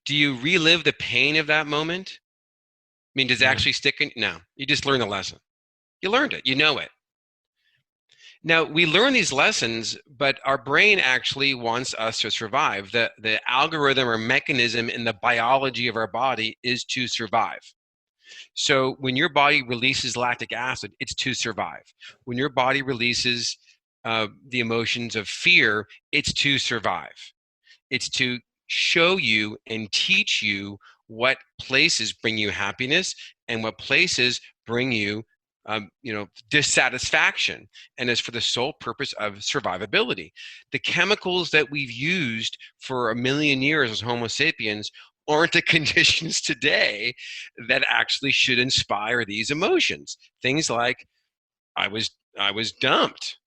Do you relive the pain of that moment? I mean, does it No. actually stick in? No. You just learn the lesson. You learned it. You know it. Now, we learn these lessons, but our brain actually wants us to survive. The algorithm or mechanism in the biology of our body is to survive. So when your body releases lactic acid, it's to survive. When your body releases the emotions of fear, it's to survive. It's to show you and teach you what places bring you happiness and what places bring you dissatisfaction, and is for the sole purpose of survivability. The chemicals that we've used for a million years as Homo sapiens aren't the conditions today that actually should inspire these emotions. Things like I was dumped,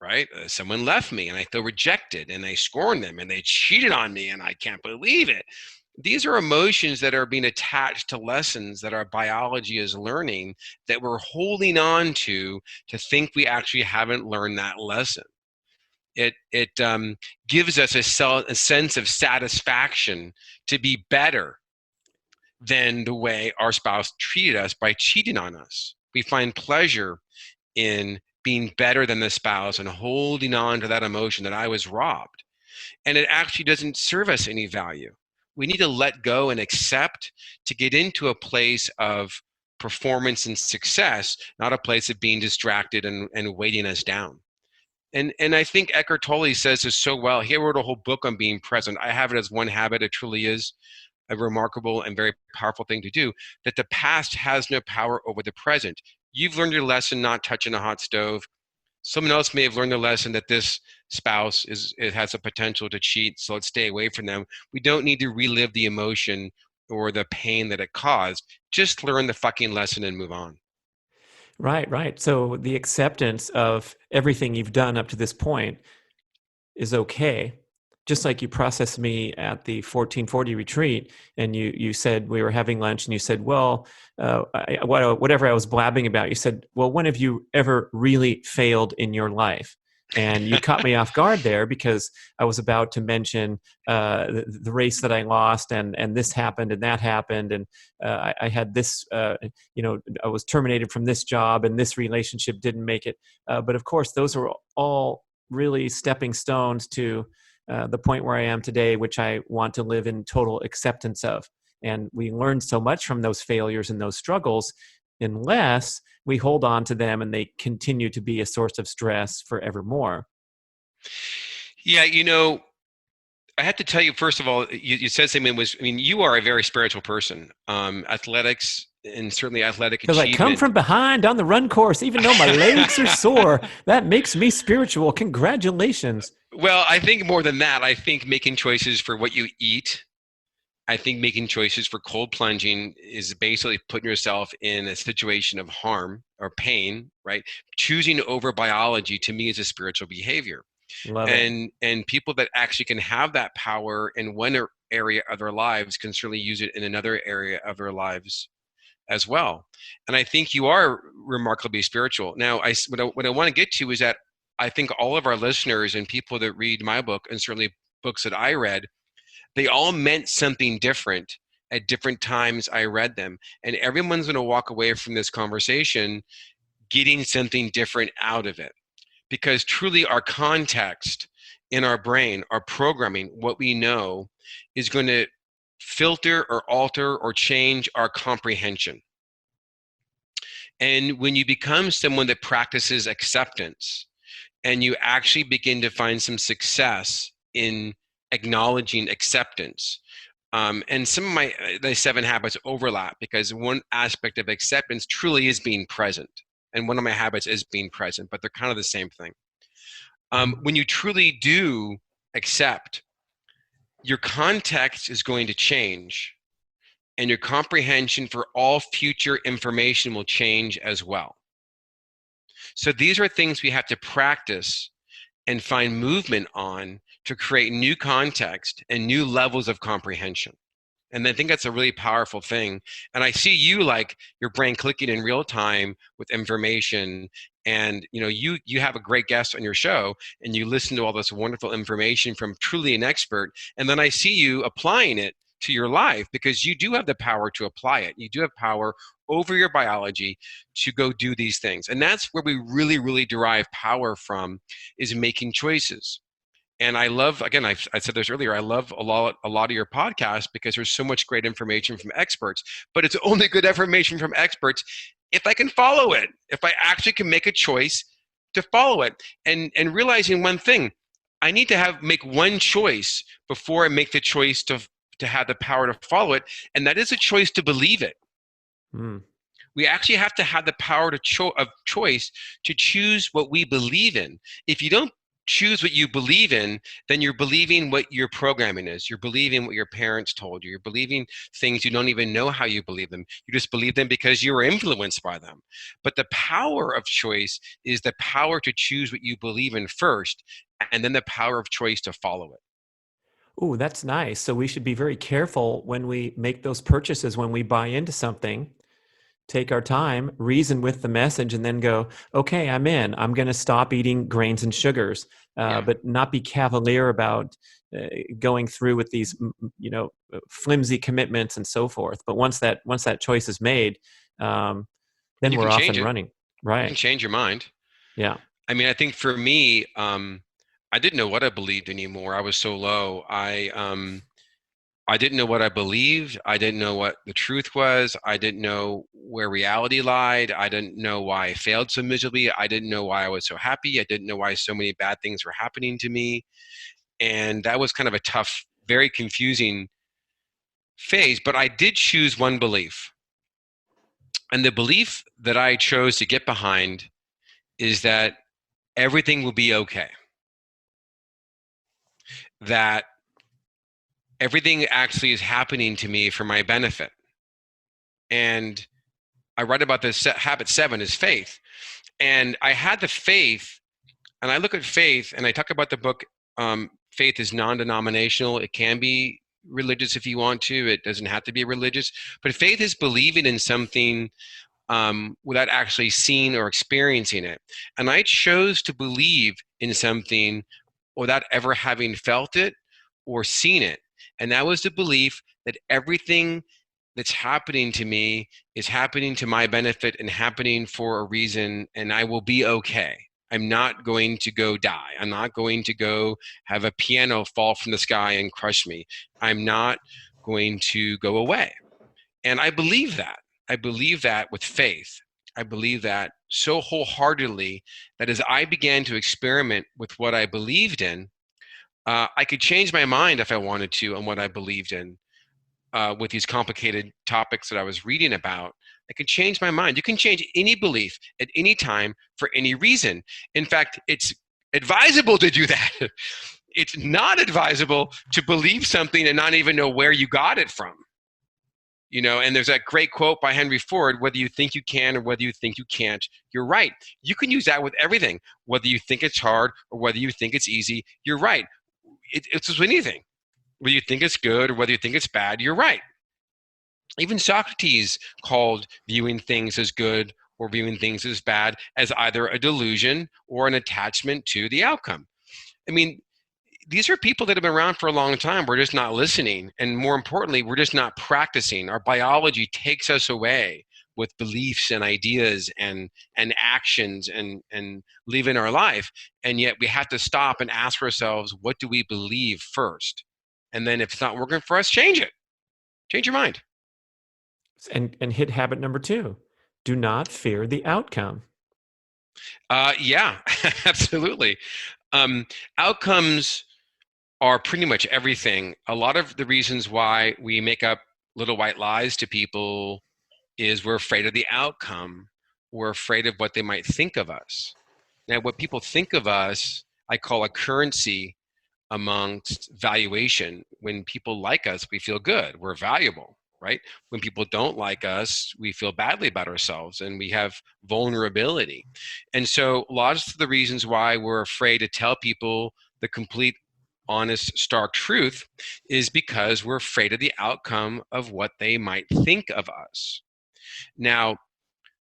right? Someone left me and I feel rejected and I scorn them and they cheated on me and I can't believe it. These are emotions that are being attached to lessons that our biology is learning that we're holding on to think we actually haven't learned that lesson. It gives us a sense of satisfaction to be better than the way our spouse treated us by cheating on us. We find pleasure in being better than the spouse and holding on to that emotion that I was robbed. And it actually doesn't serve us any value. We need to let go and accept to get into a place of performance and success, not a place of being distracted and weighting us down. And I think Eckhart Tolle says this so well. He wrote a whole book on being present. I have it as one habit. It truly is a remarkable and very powerful thing to do, that the past has no power over the present. You've learned your lesson not touching a hot stove. Someone else may have learned the lesson that this spouse it has a potential to cheat, so let's stay away from them. We don't need to relive the emotion or the pain that it caused. Just learn the fucking lesson and move on. Right, right. So the acceptance of everything you've done up to this point is okay. Just like you processed me at the 1440 retreat, and you said, we were having lunch, and you said, well, whatever I was blabbing about, you said, well, when have you ever really failed in your life? And you caught me off guard there because I was about to mention the race that I lost, and this happened and that happened, and I had this, I was terminated from this job, and this relationship didn't make it. But of course, those are all really stepping stones to the point where I am today, which I want to live in total acceptance of. And we learn so much from those failures and those struggles, unless we hold on to them and they continue to be a source of stress forevermore. Yeah, I have to tell you, first of all, you said something you are a very spiritual person. Athletics and certainly athletic Because I come from behind on the run course, even though my legs are sore, that makes me spiritual. Congratulations. Well, I think more than that, I think making choices for what you eat, I think making choices for cold plunging is basically putting yourself in a situation of harm or pain, right? Choosing over biology to me is a spiritual behavior. Love it. And people that actually can have that power in one area of their lives can certainly use it in another area of their lives as well. And I think you are remarkably spiritual. Now, what I want to get to is that I think all of our listeners and people that read my book, and certainly books that I read, they all meant something different at different times I read them. And everyone's going to walk away from this conversation getting something different out of it. Because truly our context in our brain, our programming, what we know, is going to filter or alter or change our comprehension. And when you become someone that practices acceptance and you actually begin to find some success in acknowledging acceptance, and some of the 7 habits overlap because one aspect of acceptance truly is being present. And one of my habits is being present, but they're kind of the same thing. When you truly do accept, your context is going to change and your comprehension for all future information will change as well. So these are things we have to practice and find movement on to create new context and new levels of comprehension. And I think that's a really powerful thing. And I see you like your brain clicking in real time with information. And you have a great guest on your show and you listen to all this wonderful information from truly an expert. And then I see you applying it to your life because you do have the power to apply it. You do have power over your biology to go do these things. And that's where we really, really derive power from, is making choices. And I love, again, I said this earlier, I love a lot of your podcasts because there's so much great information from experts, but it's only good information from experts if I can follow it, if I actually can make a choice to follow it. And realizing one thing, I need to make one choice before I make the choice to have the power to follow it. And that is a choice to believe it. Mm. We actually have to have the power of choice to choose what we believe in. If you don't choose what you believe in, then you're believing what your programming is. You're believing what your parents told you. You're believing things you don't even know how you believe them. You just believe them because you were influenced by them. But the power of choice is the power to choose what you believe in first, and then the power of choice to follow it. Ooh, that's nice. So we should be very careful when we make those purchases, when we buy into something, take our time, reason with the message, and then go, okay, I'm in. I'm going to stop eating grains and sugars, Yeah. but not be cavalier about going through with these, flimsy commitments and so forth. But once that choice is made, then You can we're off change and it. running. You can Right. change your mind. Yeah. I mean, I think for me, I didn't know what I believed anymore. I was so low. I didn't know what I believed. I didn't know what the truth was. I didn't know where reality lied. I didn't know why I failed so miserably. I didn't know why I was so happy. I didn't know why so many bad things were happening to me. And that was kind of a tough, very confusing phase. But I did choose one belief. And the belief that I chose to get behind is that everything will be okay. That everything actually is happening to me for my benefit. And I write about this habit 7 is faith. And I had the faith, and I look at faith, and I talk about the book. Faith is non-denominational. It can be religious if you want to. It doesn't have to be religious. But faith is believing in something without actually seeing or experiencing it. And I chose to believe in something without ever having felt it or seen it. And that was the belief that everything that's happening to me is happening to my benefit and happening for a reason, and I will be okay. I'm not going to go die. I'm not going to go have a piano fall from the sky and crush me. I'm not going to go away. And I believe that. I believe that with faith. I believe that so wholeheartedly that as I began to experiment with what I believed in, I could change my mind if I wanted to on what I believed in with these complicated topics that I was reading about. I could change my mind. You can change any belief at any time for any reason. In fact, it's advisable to do that. It's not advisable to believe something and not even know where you got it from. And there's that great quote by Henry Ford, whether you think you can or whether you think you can't, you're right. You can use that with everything, whether you think it's hard or whether you think it's easy, you're right. It's with anything. Whether you think it's good or whether you think it's bad, you're right. Even Socrates called viewing things as good or viewing things as bad as either a delusion or an attachment to the outcome. I mean, these are people that have been around for a long time. We're just not listening. And more importantly, we're just not practicing. Our biology takes us away with beliefs and ideas and actions and living our life. And yet we have to stop and ask ourselves, what do we believe first? And then if it's not working for us, change it. Change your mind. And hit habit number 2. Do not fear the outcome. Yeah, absolutely. Um, Outcomes are pretty much everything. A lot of the reasons why we make up little white lies to people is we're afraid of the outcome. We're afraid of what they might think of us. Now, what people think of us, I call a currency amongst valuation. When people like us, we feel good. We're valuable, right? When people don't like us, we feel badly about ourselves and we have vulnerability. And so, lots of the reasons why we're afraid to tell people the complete, honest, stark truth is because we're afraid of the outcome of what they might think of us. Now,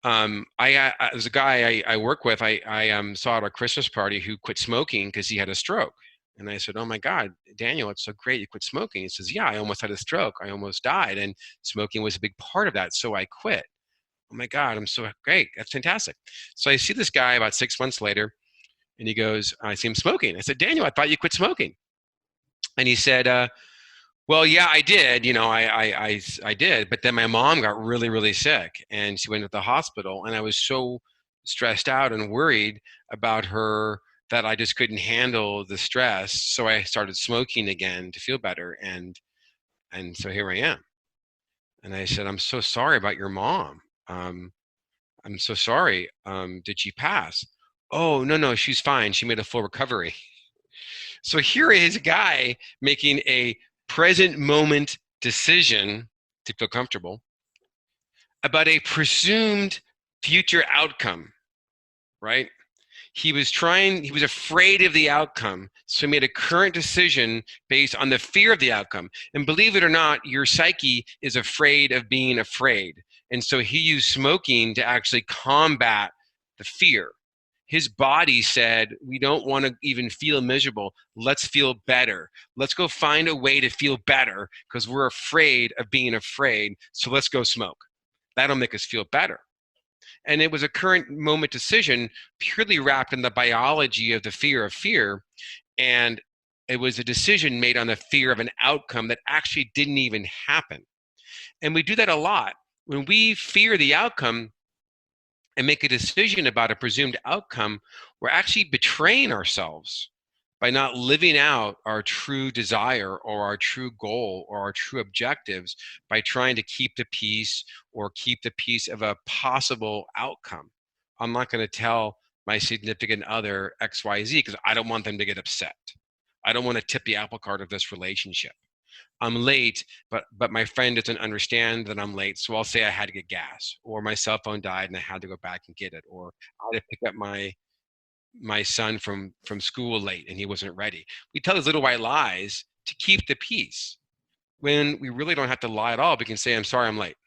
there's a guy I work with. I saw at a Christmas party who quit smoking because he had a stroke. And I said, "Oh my God, Daniel, it's so great you quit smoking." He says, "Yeah, I almost had a stroke. I almost died, and smoking was a big part of that, so I quit." Oh my God, I'm so great. That's fantastic. So I see this guy about 6 months later, and he goes, I see him smoking. I said, "Daniel, I thought you quit smoking." And he said, "Well, yeah, I did. I did. But then my mom got really, really sick, and she went to the hospital, and I was so stressed out and worried about her that I just couldn't handle the stress. So I started smoking again to feel better, and so here I am." And I said, "I'm so sorry about your mom. I'm so sorry. Did she pass? Oh, no, no, she's fine. She made a full recovery. So here is a guy making a present moment decision to feel comfortable about a presumed future outcome, right? He was afraid of the outcome. So he made a current decision based on the fear of the outcome. And believe it or not, your psyche is afraid of being afraid. And so he used smoking to actually combat the fear. His body said, we don't want to even feel miserable. Let's feel better. Let's go find a way to feel better because we're afraid of being afraid. So let's go smoke. That'll make us feel better. And it was a current moment decision purely wrapped in the biology of the fear of fear. And it was a decision made on the fear of an outcome that actually didn't even happen. And we do that a lot. When we fear the outcome and make a decision about a presumed outcome, we're actually betraying ourselves by not living out our true desire or our true goal or our true objectives by trying to keep the peace or keep the peace of a possible outcome. I'm not going to tell my significant other XYZ because I don't want them to get upset. I don't want to tip the apple cart of this relationship. I'm late, but my friend doesn't understand that I'm late, so I'll say I had to get gas, or my cell phone died and I had to go back and get it, or I had to pick up my son from school late and he wasn't ready. We tell these little white lies to keep the peace when we really don't have to lie at all. We can say, I'm sorry, I'm late.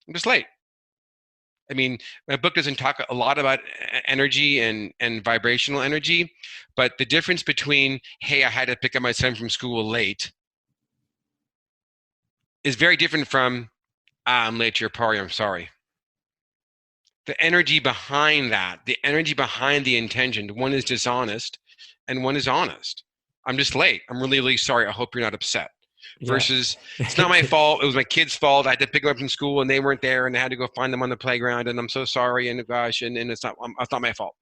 I'm just late. I mean, my book doesn't talk a lot about energy and vibrational energy, but the difference between, hey, I had to pick up my son from school late is very different from, I'm late to your party, I'm sorry. The energy behind that, the energy behind the intention, one is dishonest and one is honest. I'm just late. I'm really, really sorry. I hope you're not upset. Yeah. Versus, it's not my fault. It was my kid's fault. I had to pick them up from school and they weren't there and I had to go find them on the playground and I'm so sorry and gosh, and it's not my fault.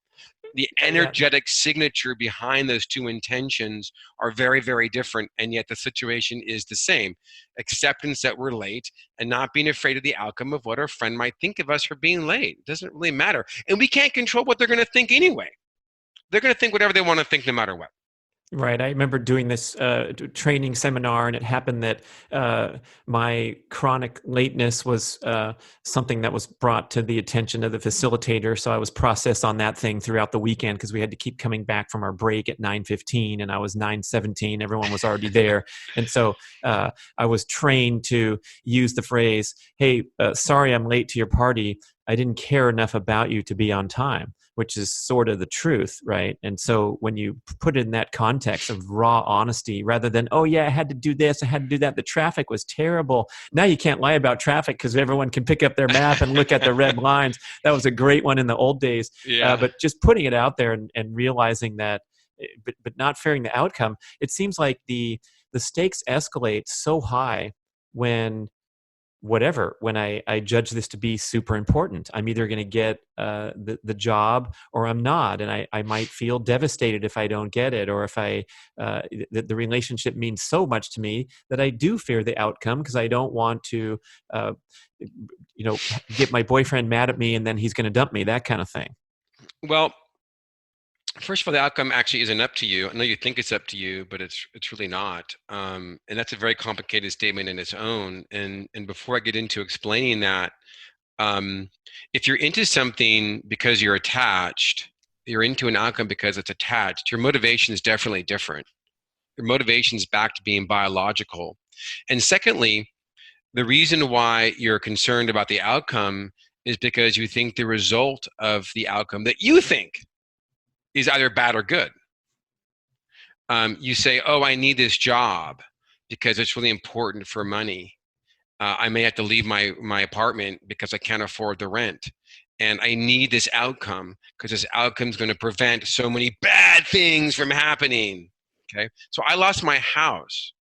The Yeah. energetic signature behind those two intentions are very, very different, and yet the situation is the same. Acceptance that we're late and not being afraid of the outcome of what our friend might think of us for being late. It doesn't really matter. And we can't control what they're going to think anyway. They're going to think whatever they want to think no matter what. Right. I remember doing this training seminar, and it happened that my chronic lateness was something that was brought to the attention of the facilitator. So I was processed on that thing throughout the weekend because we had to keep coming back from our break at 9:15, and I was 9:17. Everyone was already there, and so I was trained to use the phrase, "Hey, sorry, I'm late to your party. I didn't care enough about you to be on time," which is sort of the truth, right? And so when you put it in that context of raw honesty, rather than, oh yeah, I had to do this, I had to do that, the traffic was terrible. Now you can't lie about traffic because everyone can pick up their map and look at the red lines. That was a great one in the old days. Yeah. But just putting it out there and realizing that, but not fearing the outcome, it seems like the stakes escalate so high when I judge this to be super important. I'm either going to get the job or I'm not. And I might feel devastated if I don't get it, or if the relationship means so much to me that I do fear the outcome because I don't want to, get my boyfriend mad at me and then he's going to dump me, that kind of thing. Well, first of all, the outcome actually isn't up to you. I know you think it's up to you, but it's really not. And that's a very complicated statement in its own. And before I get into explaining that, if you're into something because you're attached, you're into an outcome because it's attached, your motivation is definitely different. Your motivation is back to being biological. And secondly, the reason why you're concerned about the outcome is because you think the result of the outcome that you think is either bad or good. You say, oh, I need this job because it's really important for money. I may have to leave my apartment because I can't afford the rent. And I need this outcome because this outcome is going to prevent so many bad things from happening. Okay. So I lost my house.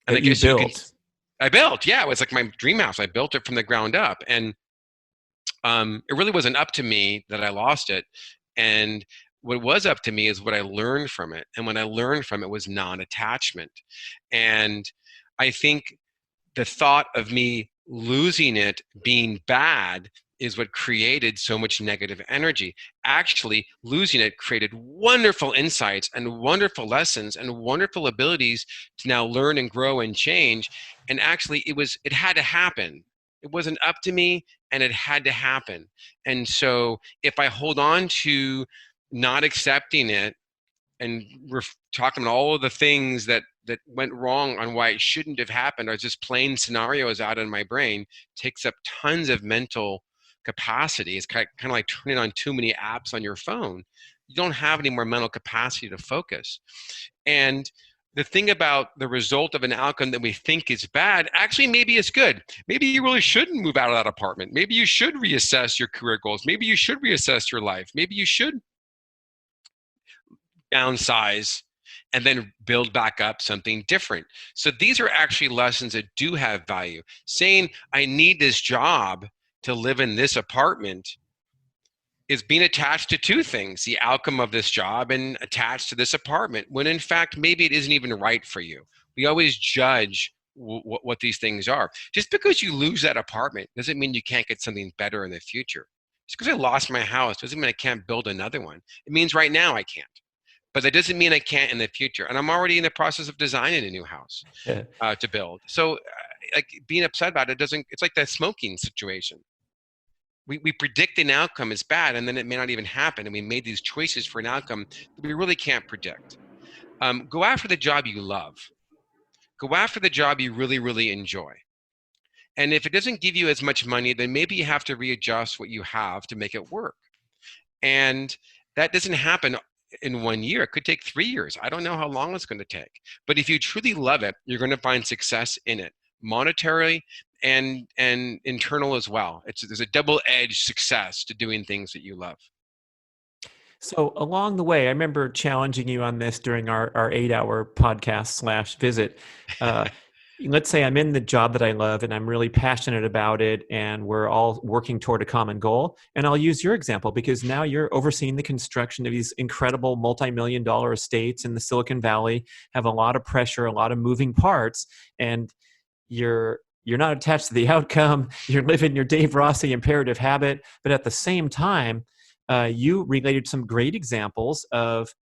And That you built. I built, yeah, it was like my dream house. I built it from the ground up. And it really wasn't up to me that I lost it. And what was up to me is what I learned from it. And what I learned from it was non-attachment. And I think the thought of me losing it being bad is what created so much negative energy. Actually, losing it created wonderful insights and wonderful lessons and wonderful abilities to now learn and grow and change. And actually, it had to happen. It wasn't up to me, and it had to happen. And so, if I hold on to not accepting it, and we're talking about all of the things that went wrong on why it shouldn't have happened, or just plain scenarios out in my brain, takes up tons of mental capacity. It's kind of like turning on too many apps on your phone. You don't have any more mental capacity to focus. And the thing about the result of an outcome that we think is bad, actually maybe it's good. Maybe you really shouldn't move out of that apartment. Maybe you should reassess your career goals. Maybe you should reassess your life. Maybe you should downsize and then build back up something different. So these are actually lessons that do have value. Saying I need this job to live in this apartment is being attached to two things: the outcome of this job and attached to this apartment, when in fact maybe it isn't even right for you. We always judge what these things are. Just because you lose that apartment doesn't mean you can't get something better in the future. Just because I lost my house doesn't mean I can't build another one. It means right now I can't, but that doesn't mean I can't in the future. And I'm already in the process of designing a new house Yeah. to build. So like being upset about it doesn't, it's like that smoking situation. We predict an outcome is bad, and then it may not even happen. And we made these choices for an outcome that we really can't predict. Go after the job you love. Go after the job you really, really enjoy. And if it doesn't give you as much money, then maybe you have to readjust what you have to make it work. And that doesn't happen in 1 year. It could take 3 years. I don't know how long it's going to take. But if you truly love it, you're going to find success in it, monetarily and internal as well. There's a double-edged success to doing things that you love. So along the way, I remember challenging you on this during our 8-hour podcast / visit. Let's say I'm in the job that I love and I'm really passionate about it, and we're all working toward a common goal. And I'll use your example because now you're overseeing the construction of these incredible multi-million-dollar estates in the Silicon Valley, have a lot of pressure, a lot of moving parts, and you're not attached to the outcome. You're living your Dave Rossi imperative habit, but at the same time, you related some great examples of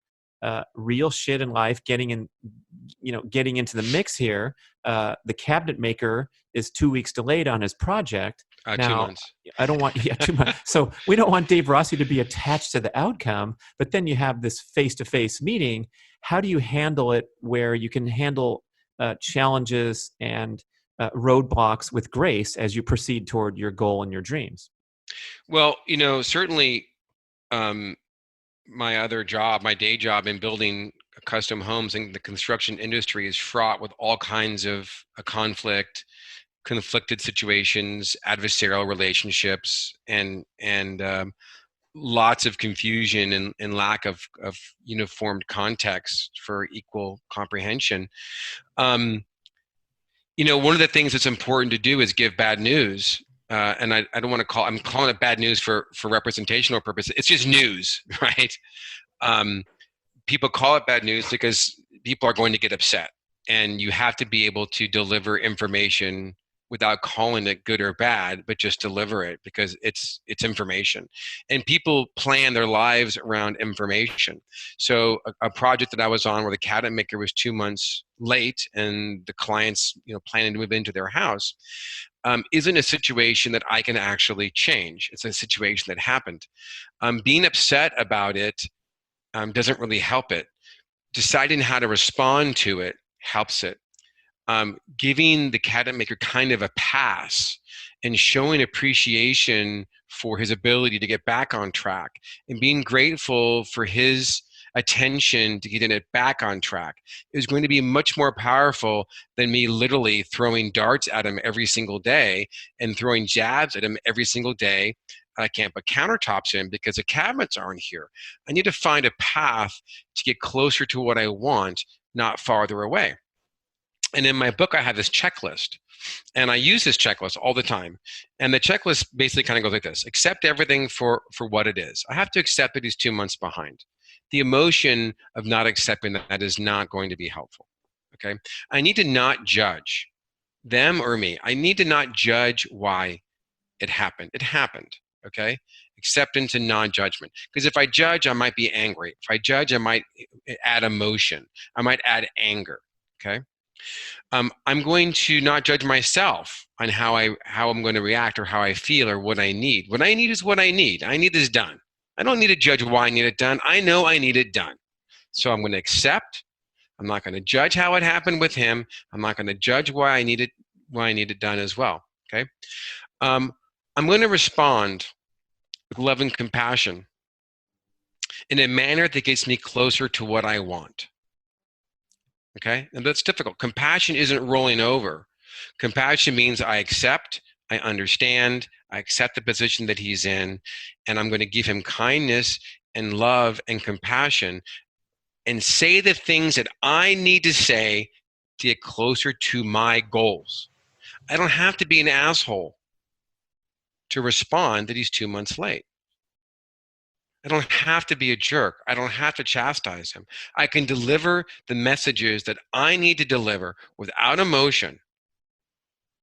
real shit in life getting into the mix here. The cabinet maker is 2 weeks delayed on his project. 2 months. I don't want 2 months. So we don't want Dave Rossi to be attached to the outcome. But then you have this face-to-face meeting. How do you handle it where you can handle challenges and roadblocks with grace as you proceed toward your goal and your dreams? Well, certainly my other job, my day job in building custom homes and the construction industry is fraught with all kinds of conflicted situations, adversarial relationships, and lots of confusion and lack of uniformed context for equal comprehension. One of the things that's important to do is give bad news. And I don't want to I'm calling it bad news for representational purposes. It's just news, right? People call it bad news because people are going to get upset. And you have to be able to deliver information without calling it good or bad, but just deliver it because it's information. And people plan their lives around information. So a project that I was on where the cabinet maker was 2 months late and the clients planning to move into their house isn't a situation that I can actually change. It's a situation that happened. Being upset about it doesn't really help it. Deciding how to respond to it helps it. Giving the cabinet maker kind of a pass and showing appreciation for his ability to get back on track and being grateful for his attention to getting it back on track is going to be much more powerful than me literally throwing darts at him every single day and throwing jabs at him every single day. I can't put countertops in because the cabinets aren't here. I need to find a path to get closer to what I want, not farther away. And in my book, I have this checklist, and I use this checklist all the time. And the checklist basically kind of goes like this: accept everything for what it is. I have to accept that he's 2 months behind. The emotion of not accepting that is not going to be helpful. Okay. I need to not judge. them or me. I need to not judge why it happened. It happened, okay? Acceptance and non-judgment. Because if I judge, I might be angry. If I judge, I might add emotion. I might add anger, okay? I'm going to not judge myself on how I'm going to react or how I feel or what I need. What I need is what I need. I need this done. I don't need to judge why I need it done. I know I need it done. So I'm going to accept. I'm not going to judge how it happened with him. I'm not going to judge why I need it done as well. Okay. Um, I'm going to respond with love and compassion in a manner that gets me closer to what I want. Okay, and that's difficult. Compassion isn't rolling over. Compassion means I accept, I understand, I accept the position that he's in, and I'm going to give him kindness and love and compassion and say the things that I need to say to get closer to my goals. I don't have to be an asshole to respond that he's 2 months late. I don't have to be a jerk. I don't have to chastise him. I can deliver the messages that I need to deliver without emotion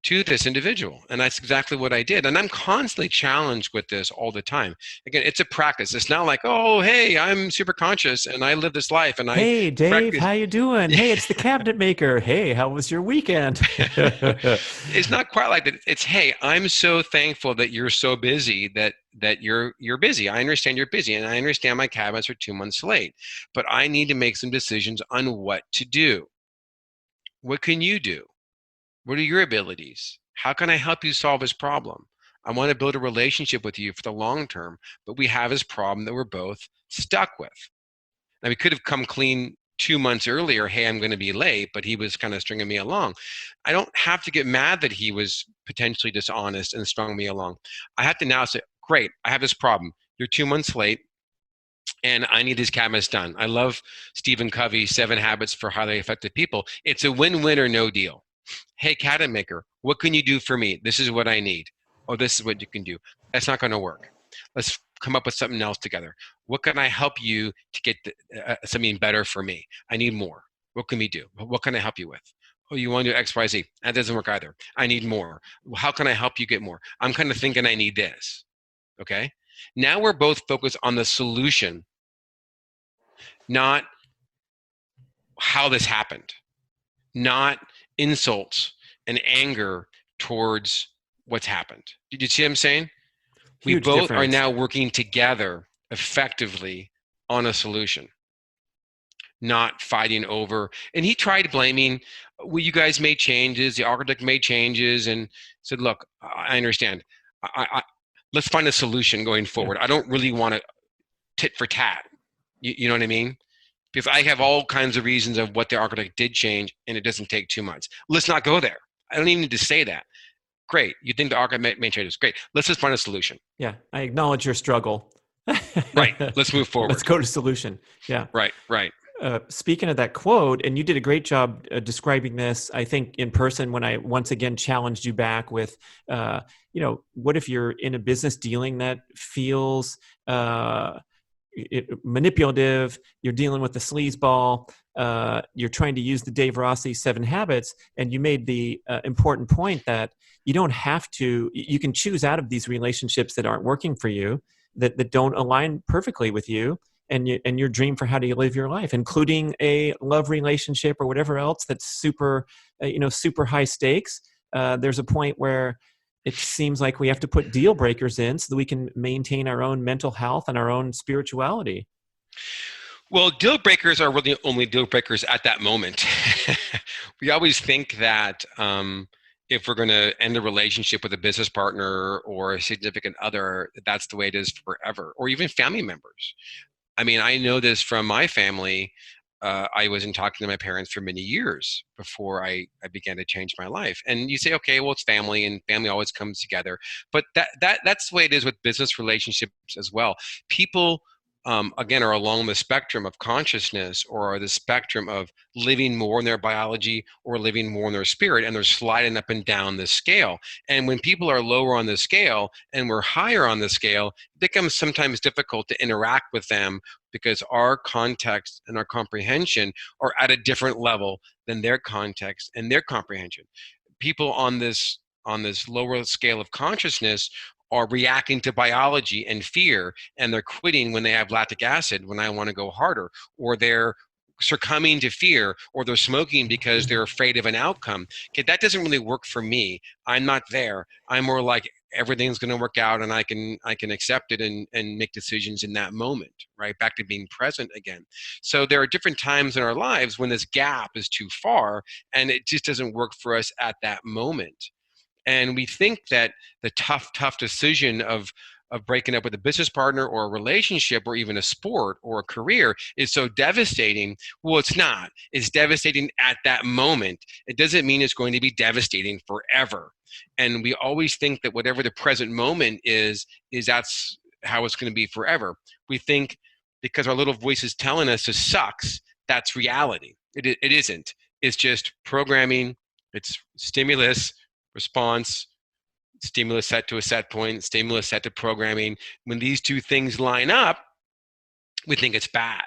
to this individual. And that's exactly what I did. And I'm constantly challenged with this all the time. Again, it's a practice. It's not like, oh, hey, I'm super conscious and I live this life and I Hey, Dave, practice. how you doing? Hey, it's the cabinet maker. Hey, how was your weekend? It's not quite like that. It's, hey, I'm so thankful that you're so busy that you're busy. I understand you're busy and I understand my cabinets are 2 months late, but I need to make some decisions on what to do. What can you do? What are your abilities? How can I help you solve this problem? I want to build a relationship with you for the long term, but we have this problem that we're both stuck with. Now, we could have come clean 2 months earlier, hey, I'm going to be late, but he was kind of stringing me along. I don't have to get mad that he was potentially dishonest and strung me along. I have to now say, great, I have this problem. You're 2 months late and I need these cabinets done. I love Stephen Covey's 7 Habits for Highly Effective People. It's a win-win or no deal. Hey, cabinet maker, what can you do for me? This is what I need. Oh, this is what you can do. That's not going to work. Let's come up with something else together. What can I help you to get something better for me? I need more. What can we do? What can I help you with? Oh, you want to do X, Y, Z? That doesn't work either. I need more. How can I help you get more? I'm kind of thinking I need this. Okay. Now we're both focused on the solution, not how this happened, not insults and anger towards what's happened. Did you see what I'm saying? We Huge both are difference. now working together effectively on a solution, not fighting over. And he tried blaming, well, you guys made changes, the architect made changes, and said, look, I understand. Let's find a solution going Yeah. forward. I don't really want to tit for tat. You know what I mean? Because I have all kinds of reasons of what the architect did change, and it doesn't take 2 months. Let's not go there. I don't even need to say that. Great. You think the architect made changes. Great. Let's just find a solution. Yeah, I acknowledge your struggle. Right. Let's move Let's forward. go to solution. Yeah. Right. Right. Speaking of that quote, and you did a great job describing this, I think, in person when I once again challenged you back with, what if you're in a business dealing that feels manipulative, you're dealing with the sleazeball, you're trying to use the Dave Rossi 7 Habits, and you made the important point that you don't have to, you can choose out of these relationships that aren't working for you, that don't align perfectly with you, and your dream for how do you live your life, including a love relationship or whatever else that's super, super high stakes. There's a point where it seems like we have to put deal breakers in so that we can maintain our own mental health and our own spirituality. Well, deal breakers are really only deal breakers at that moment. We always think that if we're going to end a relationship with a business partner or a significant other, that's the way it is forever, or even family members. I mean, I know this from my family. I wasn't talking to my parents for many years before I began to change my life. And you say, okay, well, it's family, and family always comes together. But that's the way it is with business relationships as well. People, again, are along the spectrum of consciousness or the spectrum of living more in their biology or living more in their spirit, and they're sliding up and down the scale. And when people are lower on the scale and we're higher on the scale, it becomes sometimes difficult to interact with them because our context and our comprehension are at a different level than their context and their comprehension. people on this lower scale of consciousness are reacting to biology and fear, and they're quitting when they have lactic acid when I want to go harder, or they're succumbing to fear, or they're smoking because they're afraid of an outcome. Okay, that doesn't really work for me. I'm not there. I'm more like everything's going to work out, and I can accept it and make decisions in that moment. Right, back to being present again. So there are different times in our lives when this gap is too far, and it just doesn't work for us at that moment. And we think that the tough decision of breaking up with a business partner or a relationship or even a sport or a career is so devastating. Well, it's not. It's devastating at that moment. It doesn't mean it's going to be devastating forever. And we always think that whatever the present moment is that's how it's going to be forever. We think because our little voice is telling us this sucks, that's reality. It isn't. It's just programming. It's stimulus, response, stimulus set to a set point, stimulus set to programming. When these two things line up, we think it's bad.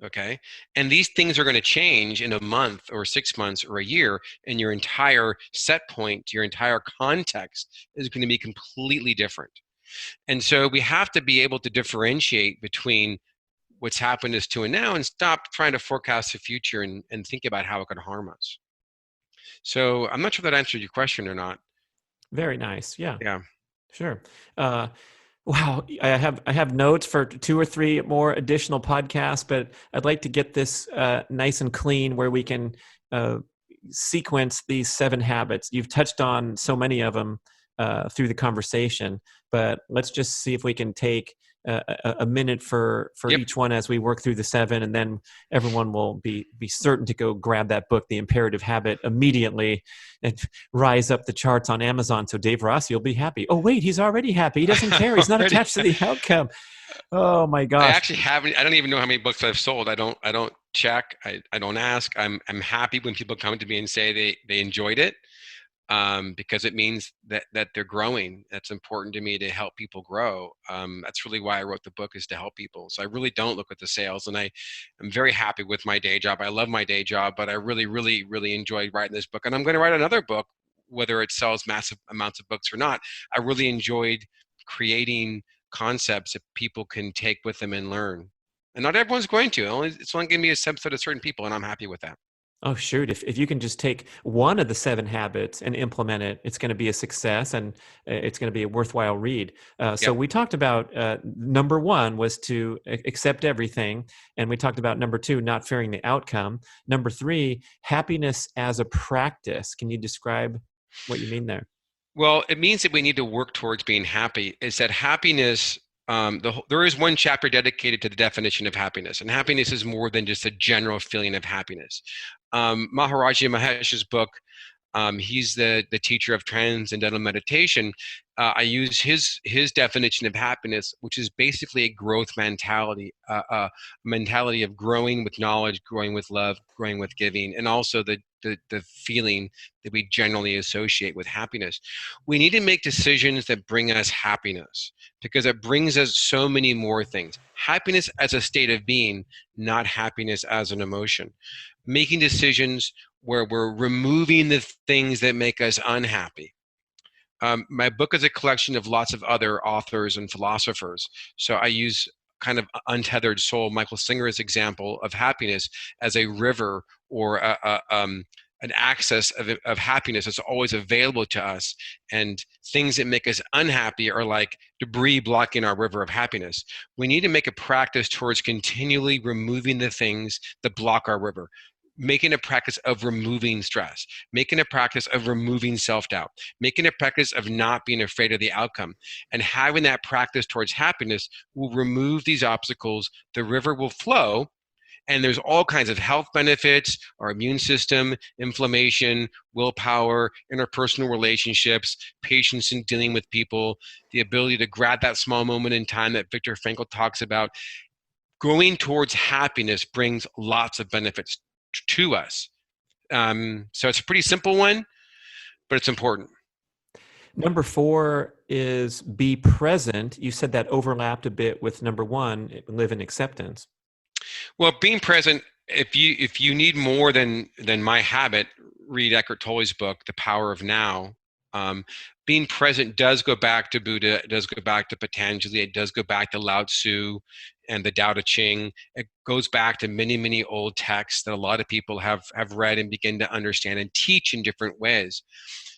Okay. And these things are going to change in a month or 6 months or a year, and your entire set point, your entire context is going to be completely different. And so we have to be able to differentiate between what's happened is to and now and stop trying to forecast the future and think about how it could harm us. So I'm not sure that answered your question or not. Very nice. Yeah, Yeah. sure. Wow, I have notes for 2 or 3 more additional podcasts, but I'd like to get this nice and clean where we can uh, sequence these 7 habits. You've touched on so many of them through the conversation, but let's just see if we can take a minute for Yep. each one as we work through the 7, and then everyone will be certain to go grab that book, The Imperative Habit, immediately and rise up the charts on Amazon. So Dave Rossi will be happy. Oh wait, he's already happy. He doesn't care. He's not Already. attached to the outcome. Oh my I gosh. actually haven't. I don't even know how many books I've sold. I don't check. I don't ask. I'm happy when people come to me and say they enjoyed it, because it means that they're growing. That's important to me to help people grow. That's really why I wrote the book, is to help people. So I really don't look at the sales, and I'm very happy with my day job. I love my day job, but I really, really, really enjoyed writing this book, and I'm going to write another book, whether it sells massive amounts of books or not. I really enjoyed creating concepts that people can take with them and learn. And not everyone's going to. It's only going to be a subset of certain people, and I'm happy with that. Oh, shoot. If you can just take one of the 7 habits and implement it, it's going to be a success, and it's going to be a worthwhile read. So Yep. we talked about number 1 was to accept everything. And we talked about number 2, not fearing the outcome. Number 3, happiness as a practice. Can you describe what you mean there? Well, it means that we need to work towards being happy. Is that happiness? There is one chapter dedicated to the definition of happiness, and happiness is more than just a general feeling of happiness. Maharaji Mahesh's book, he's the teacher of transcendental meditation. I use his definition of happiness, which is basically a growth mentality, a mentality of growing with knowledge, growing with love, growing with giving, and also the feeling that we generally associate with happiness. We need to make decisions that bring us happiness, because it brings us so many more things. Happiness as a state of being, not happiness as an emotion. Making decisions where we're removing the things that make us unhappy. My book is a collection of lots of other authors and philosophers. So I use kind of Untethered Soul, Michael Singer's example of happiness, as a river or an access of happiness that's always available to us. And things that make us unhappy are like debris blocking our river of happiness. We need to make a practice towards continually removing the things that block our river. Making a practice of removing stress, making a practice of removing self-doubt, making a practice of not being afraid of the outcome. And having that practice towards happiness will remove these obstacles. The river will flow, and there's all kinds of health benefits: our immune system, inflammation, willpower, interpersonal relationships, patience in dealing with people, the ability to grab that small moment in time that Viktor Frankl talks about. Going towards happiness brings lots of benefits to us. So it's a pretty simple one, but it's important. Number 4 is be present. You said that overlapped a bit with number 1, live in acceptance. Well, being present If you need more than my habit, read Eckhart Tolle's book, The Power of Now. Being present does go back to Buddha. It does go back to Patanjali. It does go back to Lao Tzu and the Tao Te Ching. It goes back to many, many old texts that a lot of people have read and begin to understand and teach in different ways.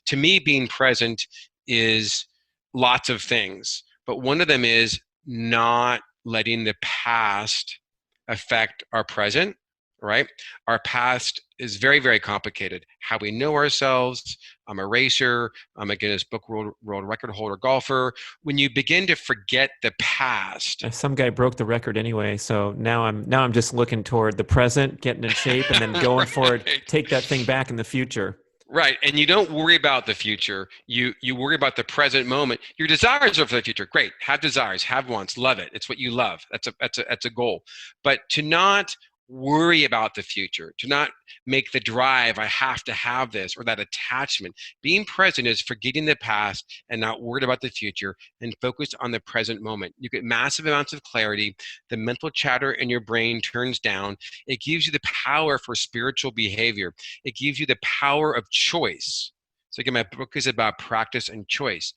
To me, being present is lots of things, but one of them is not letting the past affect our present, right? Our past is very, very complicated. How we know ourselves. I'm a racer. I'm a Guinness Book World Record holder golfer. When you begin to forget the past, Some guy broke the record anyway, so now I'm just looking toward the present, getting in shape, and then going forward, right? take that thing back in the future. Right. And you don't worry about the future. You worry about the present moment. Your desires are for the future. Great. Have desires, have wants, love it. It's what you love. That's a goal. But to not worry about the future, to not make the drive, I have to have this, or that attachment. Being present is forgetting the past and not worried about the future and focused on the present moment. You get massive amounts of clarity. The mental chatter in your brain turns down. It gives you the power for spiritual behavior. It gives you the power of choice. So again, my book is about practice and choice.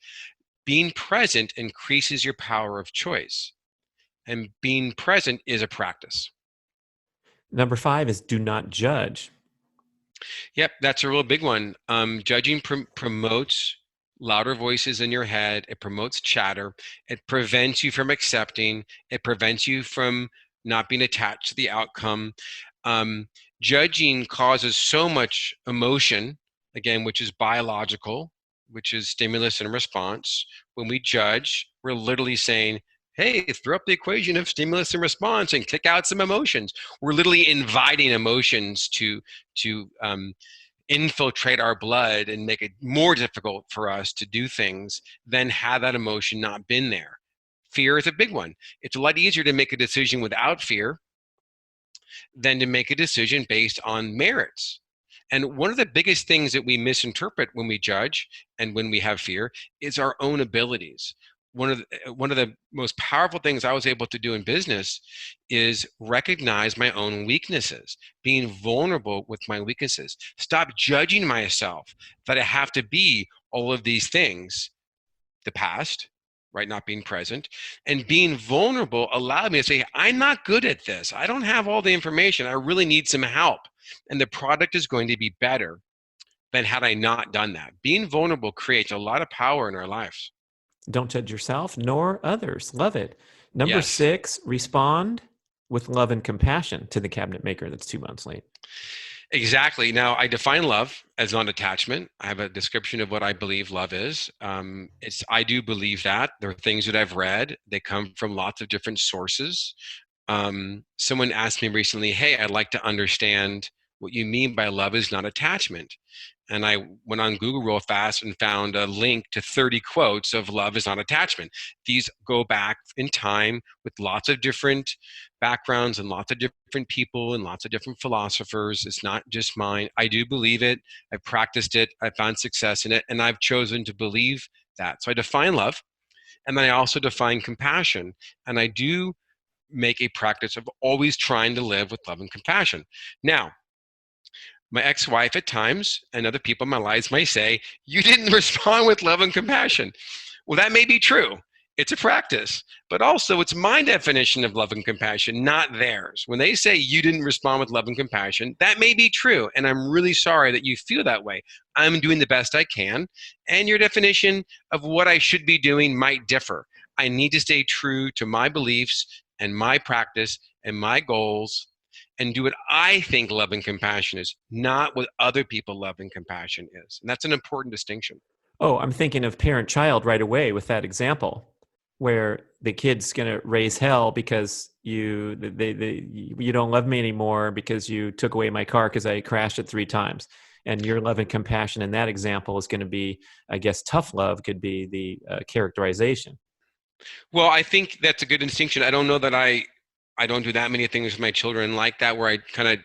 Being present increases your power of choice. And being present is a practice. Number 5 is do not judge. Yep, that's a real big one. Judging promotes louder voices in your head. It promotes chatter. It prevents you from accepting. It prevents you from not being attached to the outcome. Judging causes so much emotion, again, which is biological, which is stimulus and response. When we judge, we're literally saying, hey, throw up the equation of stimulus and response and kick out some emotions. We're literally inviting emotions to infiltrate our blood and make it more difficult for us to do things than had that emotion not been there. Fear is a big one. It's a lot easier to make a decision without fear than to make a decision based on merits. And one of the biggest things that we misinterpret when we judge and when we have fear is our own abilities. One of the most powerful things I was able to do in business is recognize my own weaknesses, being vulnerable with my weaknesses. Stop judging myself that I have to be all of these things, the past, right? Not being present, and being vulnerable allowed me to say, I'm not good at this. I don't have all the information. I really need some help. And the product is going to be better than had I not done that. Being vulnerable creates a lot of power in our lives. Don't judge yourself nor others. Love it. Number Yes, 6, respond with love and compassion to the cabinet maker that's 2 months late. exactly. Now, I define love as non-attachment. I have a description of what I believe love is. I do believe that. There are things that I've read. They come from lots of different sources. Someone asked me recently, hey, I'd like to understand what you mean by love is not attachment. And I went on Google real fast and found a link to 30 quotes of love is not attachment. These go back in time with lots of different backgrounds and lots of different people and lots of different philosophers. It's not just mine. I do believe it. I've practiced it. I found success in it. And I've chosen to believe that. So I define love. And then I also define compassion. And I do make a practice of always trying to live with love and compassion. Now, my ex-wife at times and other people in my lives may say, you didn't respond with love and compassion. Well, that may be true. It's a practice, but also it's my definition of love and compassion, not theirs. When they say you didn't respond with love and compassion, that may be true. And I'm really sorry that you feel that way. I'm doing the best I can. And your definition of what I should be doing might differ. I need to stay true to my beliefs and my practice and my goals and do what I think love and compassion is, not what other people love and compassion is. And that's an important distinction. Oh, I'm thinking of parent child right away with that example where the kid's going to raise hell because you don't love me anymore because you took away my car because I crashed it 3 times. And your love and compassion in that example is going to be, I guess, tough love could be the characterization. Well, I think that's a good distinction. I don't know that I don't do that many things with my children like that, where I kind of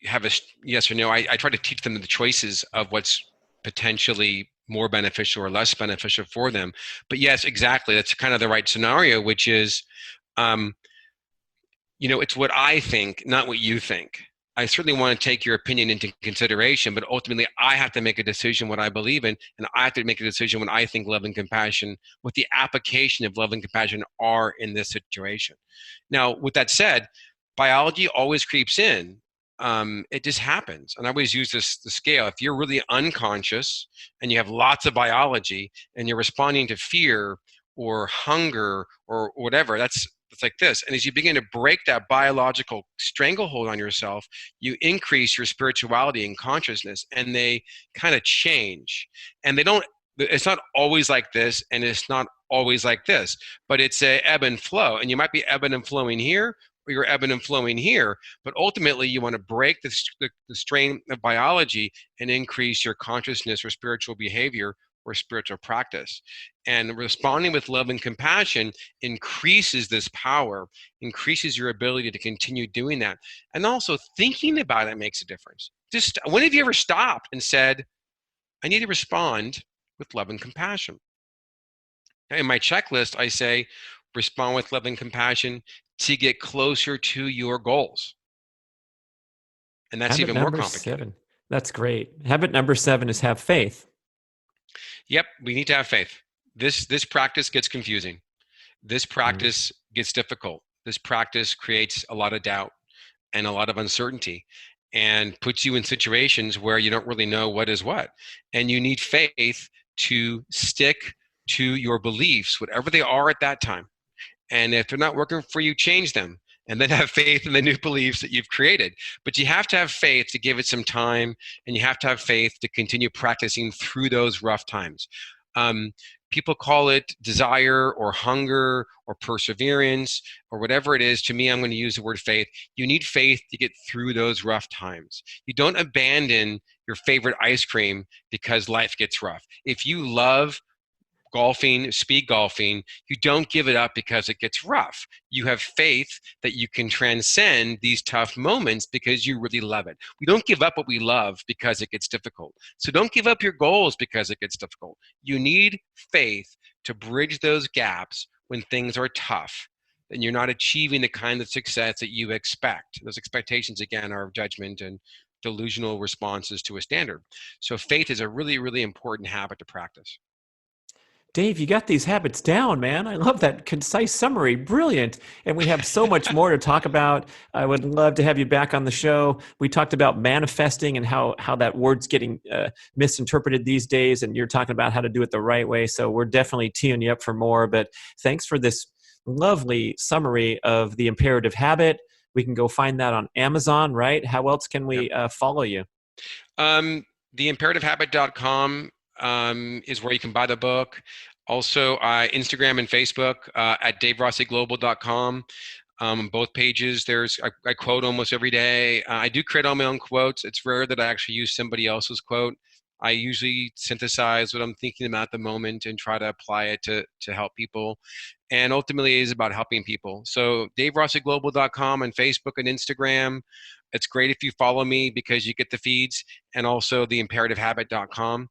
have a yes or no. I try to teach them the choices of what's potentially more beneficial or less beneficial for them. But yes, exactly. That's kind of the right scenario, which is um, It's what I think, not what you think. I certainly want to take your opinion into consideration, but ultimately I have to make a decision what I believe in, and I have to make a decision when I think love and compassion, what the application of love and compassion are in this situation. Now, with that said, biology always creeps in. It just happens. And I always use the scale. If you're really unconscious and you have lots of biology and you're responding to fear or hunger or whatever, it's like this. And as you begin to break that biological stranglehold on yourself, you increase your spirituality and consciousness, and they kind of change. And it's not always like this, and it's not always like this, but it's a ebb and flow. And you might be ebbing and flowing here, or you're ebbing and flowing here, but ultimately you want to break the strain of biology and increase your consciousness or spiritual behavior or spiritual practice. And responding with love and compassion increases this power, increases your ability to continue doing that. And also thinking about it makes a difference. Just when have you ever stopped and said, I need to respond with love and compassion? In my checklist, I say, respond with love and compassion to get closer to your goals. And that's Habit even more number complicated. 7. That's great. Habit number 7 is have faith. Yep, we need to have faith. This practice gets confusing. This practice gets difficult. This practice creates a lot of doubt and a lot of uncertainty and puts you in situations where you don't really know what is what. And you need faith to stick to your beliefs, whatever they are at that time. And if they're not working for you, change them. And then have faith in the new beliefs that you've created. But you have to have faith to give it some time, and you have to have faith to continue practicing through those rough times. People call it desire or hunger or perseverance or whatever it is. To me, I'm going to use the word faith. You need faith to get through those rough times. You don't abandon your favorite ice cream because life gets rough. If you love golfing, speed golfing, you don't give it up because it gets rough. You have faith that you can transcend these tough moments because you really love it. We don't give up what we love because it gets difficult. So don't give up your goals because it gets difficult. You need faith to bridge those gaps when things are tough and you're not achieving the kind of success that you expect. Those expectations, again, are judgment and delusional responses to a standard. So faith is a really, really important habit to practice. Dave, you got these habits down, man. I love that concise summary. Brilliant. And we have so much more to talk about. I would love to have you back on the show. We talked about manifesting and how that word's getting misinterpreted these days, and you're talking about how to do it the right way. So we're definitely teeing you up for more. But thanks for this lovely summary of the imperative habit. We can go find that on Amazon, right? How else can we follow you? Theimperative.habit.com is where you can buy the book. Also, Instagram and Facebook at DaveRossiGlobal.com. Both pages, I quote almost every day. I do create all my own quotes. It's rare that I actually use somebody else's quote. I usually synthesize what I'm thinking about at the moment and try to apply it to help people. And ultimately, it is about helping people. So DaveRossiGlobal.com and Facebook and Instagram. It's great if you follow me because you get the feeds, and also theimperative.habit.com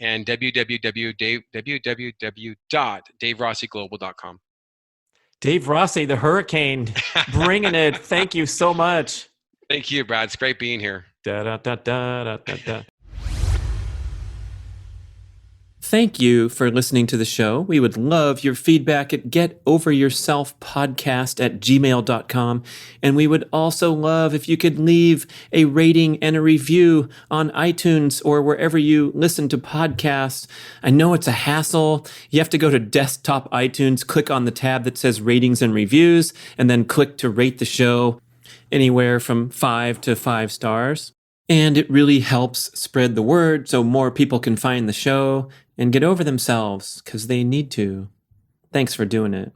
and www.daverossiglobal.com. Dave Rossi, the hurricane, bringing it. Thank you so much. Thank you, Brad. It's great being here. Da, da, da, da, da, da, da. Thank you for listening to the show. We would love your feedback at getoveryourselfpodcast@gmail.com. And we would also love if you could leave a rating and a review on iTunes or wherever you listen to podcasts. I know it's a hassle. You have to go to desktop iTunes, click on the tab that says ratings and reviews, and then click to rate the show anywhere from 5 to 5 stars. And it really helps spread the word so more people can find the show and get over themselves because they need to. Thanks for doing it.